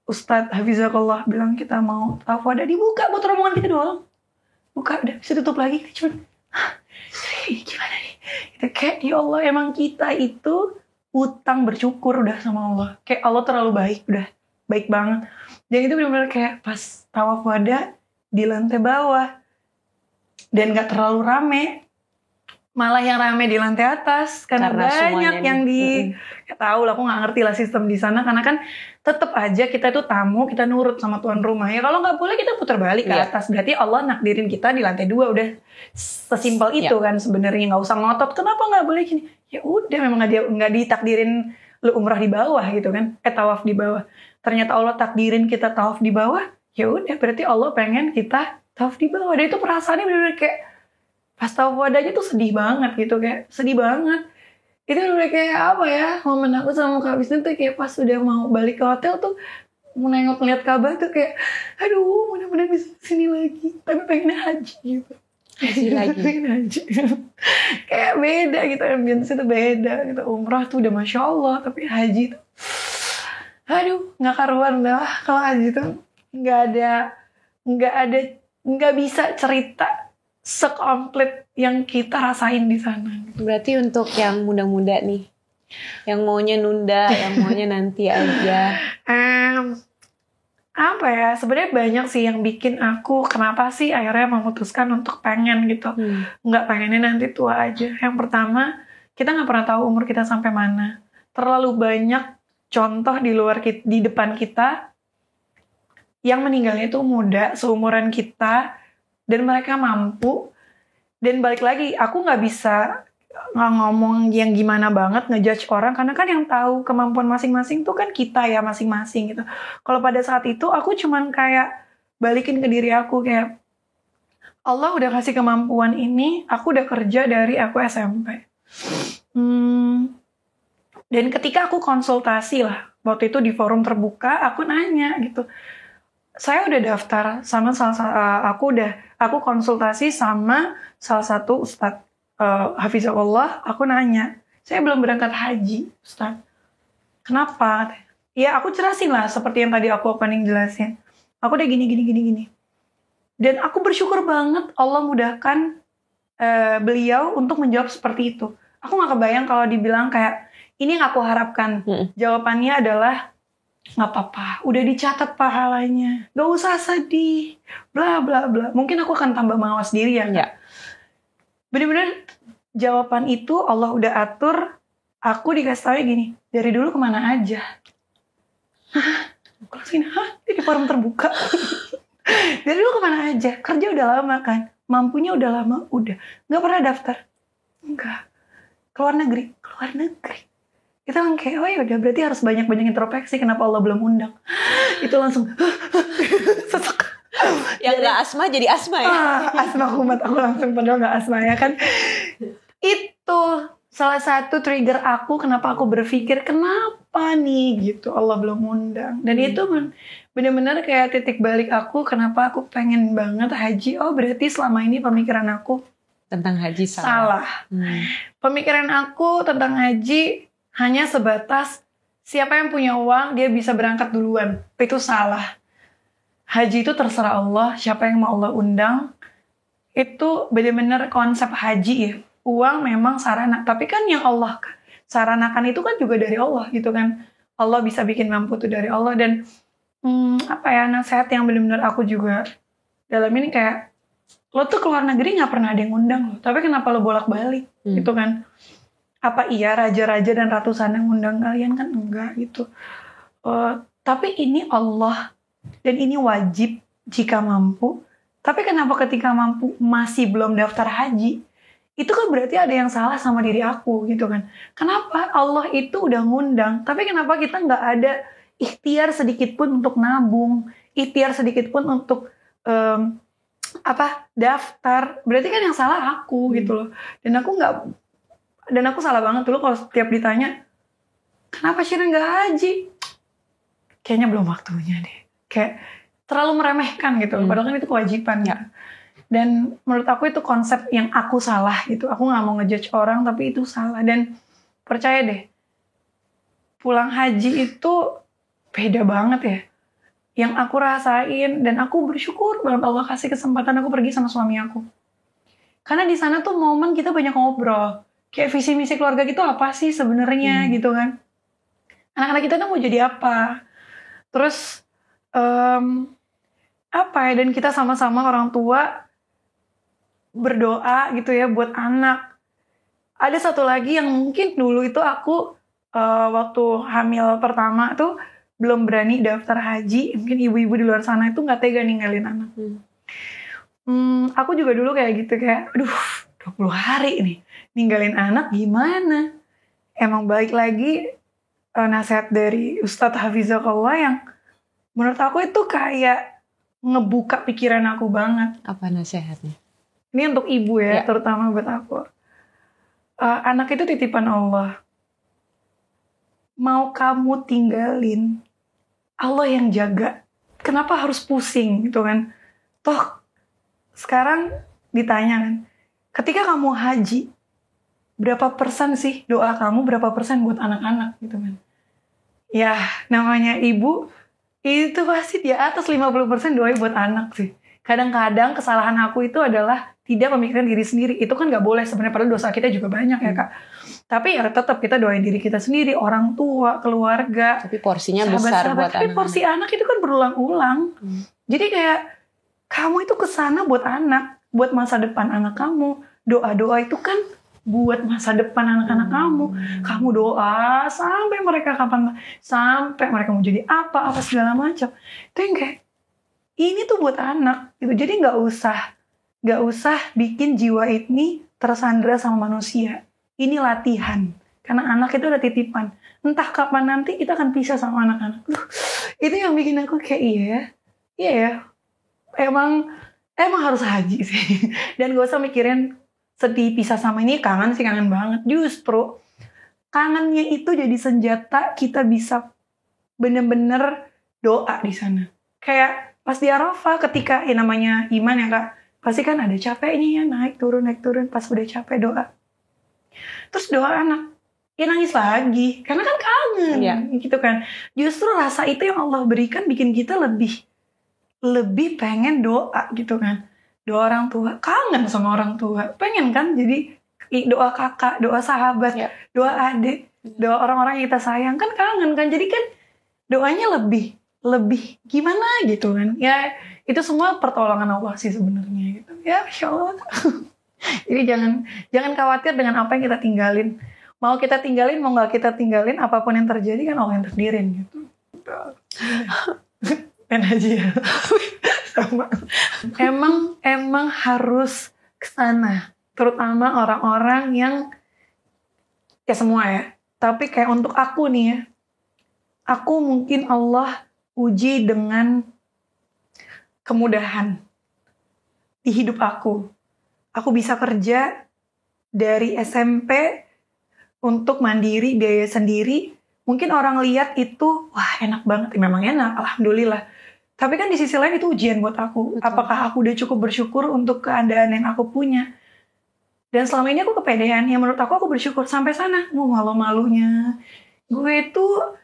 Ustadz Hafizahullah bilang kita mau tawaf wada, dibuka buat rombongan kita doang. Buka, udah bisa tutup lagi. Cuman, gimana nih? Itu kayak ya Allah, emang kita itu utang bersyukur udah sama Allah. Kayak Allah terlalu baik, udah baik banget. Dan itu benar-benar kayak pas tawaf wada di lantai bawah dan gak terlalu rame, malah yang rame di lantai atas karena banyak yang tahu lah, aku nggak ngerti lah sistem di sana, karena kan tetap aja kita itu tamu, kita nurut sama tuan rumah ya. Kalau nggak boleh kita putar balik ke atas, berarti Allah nakdirin kita di lantai 2, udah sesimpel itu kan sebenarnya, nggak usah ngotot kenapa nggak boleh gini. Ya udah, memang nggak ditakdirin lu umrah di bawah gitu kan, tawaf di bawah. Ternyata Allah takdirin kita tawaf di bawah, ya udah berarti Allah pengen kita tawaf di bawah. Dan itu perasaannya bener-bener kayak pas tawaf wadahnya tuh sedih banget gitu, kayak sedih banget. Itu udah kayak apa ya, momen aku sama Kak Wisnu tuh kayak pas udah mau balik ke hotel tuh, mau nengok ngeliat Ka'bah tuh kayak, aduh mudah-mudahan bisa kesini lagi, tapi pengen haji gitu. Haji lagi. Pengen haji. Kayak beda gitu, ambience itu beda gitu. Umrah tuh udah Masya Allah, tapi haji tuh, aduh nggak karuan dah. Kalau haji tuh nggak bisa cerita sekomplit yang kita rasain di sana. Berarti untuk yang muda-muda nih, yang maunya nunda, yang maunya nanti aja. Apa ya? Sebenarnya banyak sih yang bikin aku kenapa sih akhirnya memutuskan untuk pengen gitu. Nggak pengennya nanti tua aja. Yang pertama, kita nggak pernah tahu umur kita sampai mana. Terlalu banyak contoh di depan kita yang meninggalnya itu muda, seumuran kita, dan mereka mampu. Dan balik lagi, aku nggak bisa ngomong yang gimana banget, ngejudge orang, karena kan yang tahu kemampuan masing-masing tuh kan kita ya masing-masing gitu. Kalau pada saat itu aku cuman kayak balikin ke diri aku, kayak Allah udah kasih kemampuan ini, aku udah kerja dari aku SMP. Dan ketika aku konsultasi lah, waktu itu di forum terbuka, aku nanya gitu, saya udah daftar sama aku konsultasi sama salah satu ustadz, Hafizahullah, aku nanya, saya belum berangkat haji, Ustaz. Kenapa? Ya aku jelasin lah, seperti yang tadi aku opening jelasin. Aku udah gini. Dan aku bersyukur banget Allah mudahkan beliau untuk menjawab seperti itu. Aku gak kebayang kalau dibilang kayak, ini yang aku harapkan. Jawabannya adalah, gak apa-apa, udah dicatat pahalanya. Gak usah sedih, bla bla bla. Mungkin aku akan tambah mawas diri ya. Bener-bener jawaban itu Allah udah atur. Aku dikasih tahu gini, dari dulu kemana aja? Aku langsung di forum terbuka. Dari dulu kemana aja? Kerja udah lama kan? Mampunya udah lama? Udah. Gak pernah daftar? Enggak. Keluar negeri? Keluar negeri. Itu kan kayak, oh ya udah berarti harus banyak-banyak introspeksi, kenapa Allah belum undang? Itu langsung sesek. Yang gak asma jadi asma ya? Asma kumat, aku langsung padahal gak asma ya kan. Itu salah satu trigger aku kenapa aku berpikir kenapa nih gitu Allah belum undang. Dan itu benar-benar kayak titik balik aku kenapa aku pengen banget haji. Oh berarti selama ini pemikiran aku tentang haji salah. Pemikiran aku tentang haji hanya sebatas siapa yang punya uang dia bisa berangkat duluan. Itu salah. Haji itu terserah Allah, siapa yang mau Allah undang. Itu benar-benar konsep haji ya. Uang memang sarana, tapi kan yang Allah saranakan itu kan juga dari Allah gitu kan. Allah bisa bikin mampu itu dari Allah. Dan nasihat yang benar-benar aku juga dalam ini kayak, lo tuh keluar negeri gak pernah ada yang undang lo, tapi kenapa lo bolak-balik gitu kan. Apa iya raja-raja dan ratusan yang undang kalian? Kan enggak gitu. Tapi ini Allah. Dan ini wajib jika mampu. Tapi kenapa ketika mampu masih belum daftar haji? Itu kan berarti ada yang salah sama diri aku gitu kan. Kenapa Allah itu udah ngundang, tapi kenapa kita nggak ada ikhtiar sedikit pun untuk nabung, ikhtiar sedikit pun untuk daftar? Berarti kan yang salah aku gitu loh. Dan aku salah banget dulu kalau setiap ditanya, kenapa Shirin nggak haji? Kayaknya belum waktunya deh. Kayak terlalu meremehkan gitu. Padahal kan itu kewajiban ya. Dan menurut aku itu konsep yang aku salah gitu. Aku gak mau ngejudge orang, tapi itu salah. Dan percaya deh, pulang haji itu beda banget ya. Yang aku rasain, dan aku bersyukur banget Allah kasih kesempatan aku pergi sama suami aku. Karena di sana tuh momen kita banyak ngobrol. kayak visi misi keluarga gitu apa sih sebenarnya gitu kan. Anak-anak kita tuh mau jadi apa. Terus apa ya, dan kita sama-sama orang tua berdoa gitu ya buat anak. Ada satu lagi yang mungkin dulu itu aku waktu hamil pertama tuh belum berani daftar haji. Mungkin ibu-ibu di luar sana itu gak tega ninggalin anak. Aku juga dulu kayak gitu, kayak aduh 20 hari nih ninggalin anak gimana. Emang balik lagi nasihat dari Ustadz Hafizakallah yang menurut aku itu kayak ngebuka pikiran aku banget. Apa nasihatnya? Ini untuk ibu ya, terutama buat aku. Anak itu titipan Allah. Mau kamu tinggalin, Allah yang jaga. Kenapa harus pusing gitu kan? Toh sekarang ditanya kan, ketika kamu haji, berapa persen sih doa kamu, berapa persen buat anak-anak gitu kan? Ya namanya ibu, itu pasti di atas 50% doa buat anak sih. Kadang-kadang kesalahan aku itu adalah tidak memikirkan diri sendiri. Itu kan gak boleh sebenarnya, padahal dosa kita juga banyak ya Kak. Tapi ya tetap kita doain diri kita sendiri, orang tua, keluarga. Tapi porsinya besar buat tapi anak. porsi anak itu kan berulang-ulang. Jadi kayak kamu itu kesana buat anak, buat masa depan anak kamu. Doa-doa itu kan buat masa depan anak-anak kamu. Kamu doa sampai mereka sampai mereka mau jadi apa segala macam. Itu yang kayak ini tuh buat anak gitu. Jadi nggak usah bikin jiwa ini tersandra sama manusia. Ini latihan. Karena anak itu udah titipan. Entah kapan nanti kita akan pisah sama anak-anak. Itu yang bikin aku kayak iya ya. Emang harus haji sih. Dan gak usah mikirin sedih pisah sama ini, kangen banget. Justru kangennya itu jadi senjata kita bisa bener-bener doa di sana. Kayak pas di Arafah ketika namanya iman ya Kak, pasti kan ada capeknya ya, naik turun, pas udah capek doa. Terus doa anak, ya nangis lagi, karena kan kangen gitu kan. Justru rasa itu yang Allah berikan bikin kita lebih pengen doa gitu kan. Doa orang tua, kangen sama orang tua, pengen kan jadi doa kakak, doa sahabat, doa adik, doa orang-orang yang kita sayang kan kangen kan. Jadi kan doanya lebih gimana gitu kan. Ya itu semua pertolongan Allah sih sebenarnya gitu. Ya Masya Allah. Jadi jangan khawatir dengan apa yang kita tinggalin. Mau kita tinggalin, mau nggak kita tinggalin, apapun yang terjadi kan Allah yang takdirin gitu. Kan aja ya. Sama. Emang harus kesana. Terutama orang-orang yang ya semua ya. Tapi kayak untuk aku nih ya, aku mungkin Allah uji dengan kemudahan di hidup aku. Aku bisa kerja dari SMP untuk mandiri, biaya sendiri. Mungkin orang lihat itu, wah enak banget. Memang enak, alhamdulillah. Tapi kan di sisi lain itu ujian buat aku. Betul. Apakah aku udah cukup bersyukur untuk keadaan yang aku punya? Dan selama ini aku kepedean. Ya menurut aku bersyukur sampai sana. Malu-malunya. Gue tuh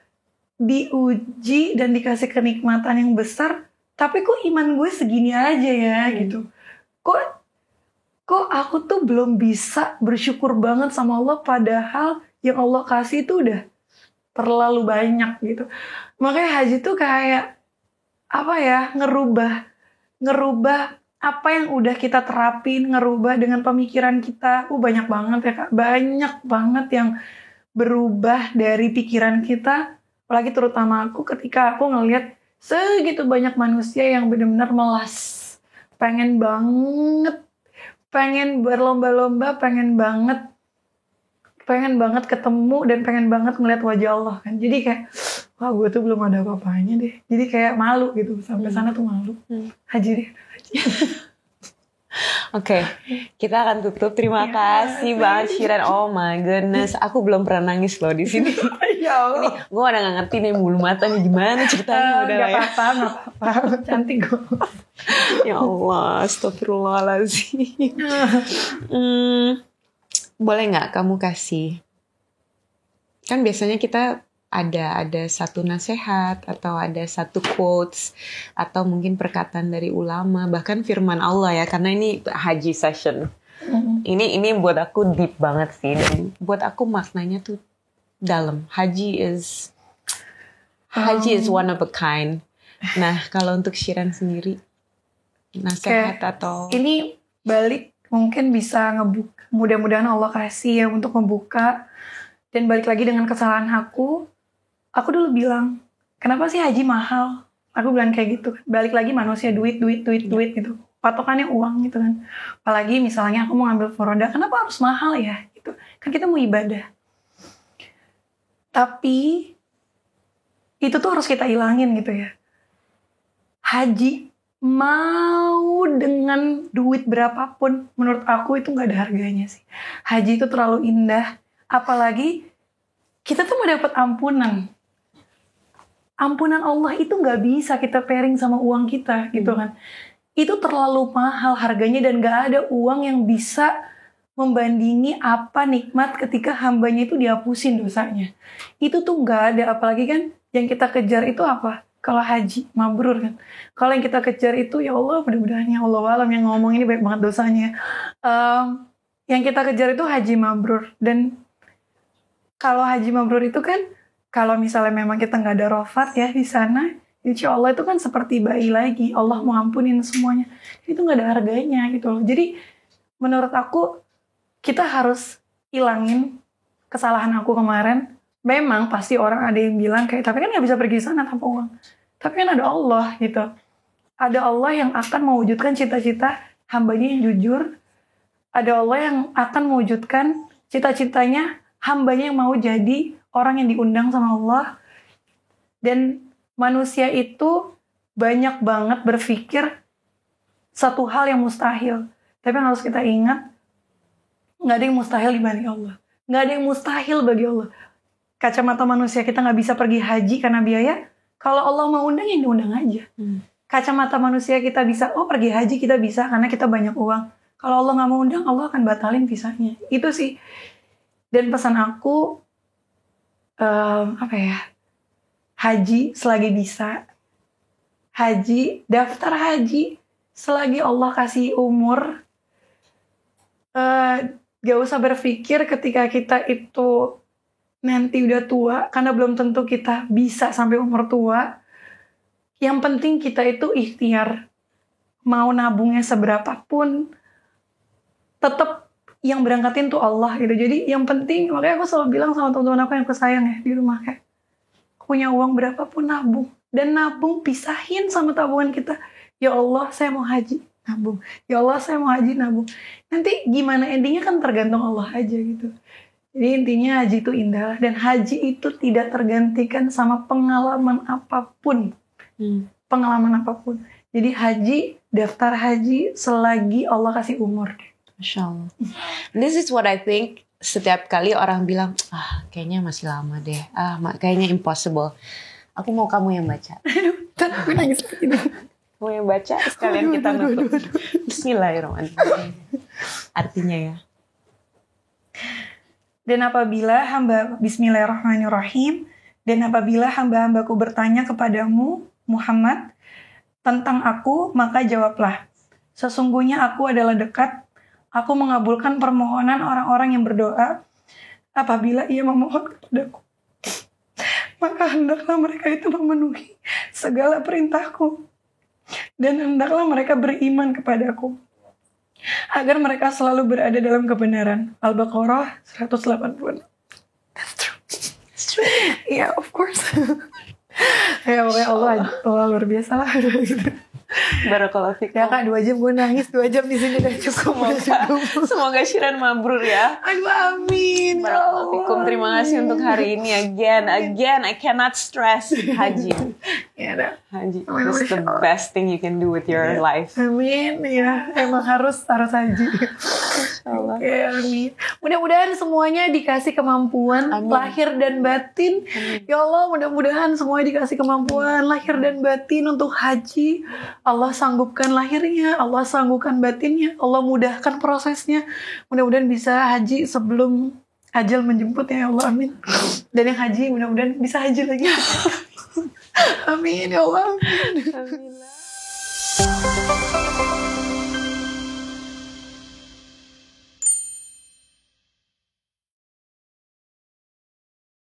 diuji dan dikasih kenikmatan yang besar. Tapi kok iman gue segini aja ya gitu. Kok aku tuh belum bisa bersyukur banget sama Allah, padahal yang Allah kasih itu udah terlalu banyak gitu. Makanya haji tuh kayak apa ya, ngerubah apa yang udah kita terapin, ngerubah dengan pemikiran kita. Banyak banget ya Kak, banyak banget yang berubah dari pikiran kita. Apalagi terutama aku ketika aku ngelihat segitu banyak manusia yang benar-benar melas, pengen berlomba-lomba, pengen banget ketemu dan pengen banget ngeliat wajah Allah kan. Jadi kayak wah gue tuh belum ada apa-apanya deh. Jadi kayak malu gitu, sampai sana tuh malu. Haji deh. Oke, kita akan tutup. Terima kasih banget Shiren. Oh my goodness, aku belum pernah nangis loh di sini. Ya Allah. Ini gue udah gak ngerti nih bulu mata nih gimana ceritanya. Udah gak apa-apa, cantik gue. Ya Allah, astagfirullahaladzim. Boleh nggak kamu kasih? Kan biasanya kita ada satu nasihat atau ada satu quotes atau mungkin perkataan dari ulama, bahkan firman Allah ya, karena ini haji session. Ini buat aku deep banget sih, dan buat aku maknanya tuh dalam. Haji is one of a kind. Nah, kalau untuk Shiran sendiri, nasihat atau ini balik mungkin bisa ngebuka, mudah-mudahan Allah kasih ya untuk membuka. Dan balik lagi dengan kesalahan aku dulu bilang, kenapa sih haji mahal? Aku bilang kayak gitu. Balik lagi manusia, duit gitu. Patokannya uang gitu kan. Apalagi misalnya aku mau ngambil furoda, kenapa harus mahal ya? Gitu. Kan kita mau ibadah. Tapi itu tuh harus kita ilangin gitu ya. Haji mau dengan duit berapapun, menurut aku itu gak ada harganya sih. Haji itu terlalu indah. Apalagi kita tuh mau dapat ampunan. Ampunan Allah itu gak bisa kita pairing sama uang kita gitu kan. Itu terlalu mahal harganya dan gak ada uang yang bisa membandingi apa nikmat ketika hambanya itu dihapusin dosanya. Itu tuh gak ada, apalagi kan yang kita kejar itu apa? Kalau haji, mabrur kan. Kalau yang kita kejar itu, ya Allah mudah-mudahan ya Allah alam yang ngomong ini baik banget dosanya. Yang kita kejar itu haji mabrur. Dan kalau haji mabrur itu kan, kalau misalnya memang kita nggak ada rofat ya di sana, insya Allah itu kan seperti bayi lagi. Allah mau ampunin semuanya. Itu nggak ada harganya gitu loh. Jadi menurut aku kita harus ilangin kesalahan aku kemarin. Memang pasti orang ada yang bilang kayak, tapi kan nggak bisa pergi sana tanpa uang. Tapi kan ada Allah gitu. Ada Allah yang akan mewujudkan cita-cita hambanya yang jujur. Ada Allah yang akan mewujudkan cita-citanya hambanya yang mau jadi orang yang diundang sama Allah. Dan manusia itu banyak banget berpikir satu hal yang mustahil. Tapi yang harus kita ingat, nggak ada yang mustahil dibanding Allah. Nggak ada yang mustahil bagi Allah. Kacamata manusia kita nggak bisa pergi haji karena biaya. Kalau Allah mau undang, ya diundang aja. Kacamata manusia kita bisa, pergi haji kita bisa karena kita banyak uang. Kalau Allah nggak mau undang, Allah akan batalin visanya. Itu sih. Dan pesan aku, haji selagi bisa. Haji, daftar haji selagi Allah kasih umur. Gak usah berpikir ketika kita itu nanti udah tua, karena belum tentu kita bisa sampai umur tua. Yang penting kita itu ikhtiar. Mau nabungnya seberapapun, tetap yang berangkatin tuh Allah gitu. Jadi yang penting, makanya aku selalu bilang sama teman-teman aku yang aku sayang ya di rumah, kayak punya uang berapapun nabung. Dan nabung pisahin sama tabungan kita. Ya Allah saya mau haji, nabung. Ya Allah saya mau haji, nabung. Nanti gimana endingnya kan tergantung Allah aja gitu. Jadi intinya haji itu indah. Dan haji itu tidak tergantikan sama pengalaman apapun. Pengalaman apapun. Jadi haji, daftar haji selagi Allah kasih umur. Masya Allah. This is what I think. Setiap kali orang bilang, kayaknya masih lama deh. Kayaknya impossible. Aku mau kamu yang baca. Aduh, aku nangis begini. Kamu yang baca, sekalian kita nutup. Bismillahirrahmanirrahim. Artinya ya. Dan apabila Bismillahirrahmanirrahim. Dan apabila hamba-hambaku bertanya kepadamu, Muhammad, tentang aku, maka jawablah. Sesungguhnya aku adalah dekat. Aku mengabulkan permohonan orang-orang yang berdoa. Apabila ia memohon kepadaku, maka hendaklah mereka itu memenuhi segala perintahku. Dan hendaklah mereka beriman kepadaku, agar mereka selalu berada dalam kebenaran. Al-Baqarah 180. That's true. That's true. Yeah, of course. Ya pokoknya Allah luar biasa lah. Barakallahu fikum. Ya Kak, 2 jam gue nangis, 2 jam di sini udah cukup. Semoga Shiran mabrur ya. Aduh amin. Barakallahu fikum. Terima kasih untuk hari ini. Again, I cannot stress haji. Ya, haji. It's the best thing you can do with your life. Amin. Ya, emang harus haji. Allah. Oke, amin. Mudah-mudahan semuanya dikasih kemampuan lahir dan batin. Amin. Ya Allah, mudah-mudahan semuanya dikasih kemampuan lahir dan batin untuk haji. Allah sanggupkan lahirnya, Allah sanggupkan batinnya, Allah mudahkan prosesnya. Mudah-mudahan bisa haji sebelum ajal menjemput ya Allah, amin. Dan yang haji mudah-mudahan bisa haji lagi. Amin ya Allah. Amin.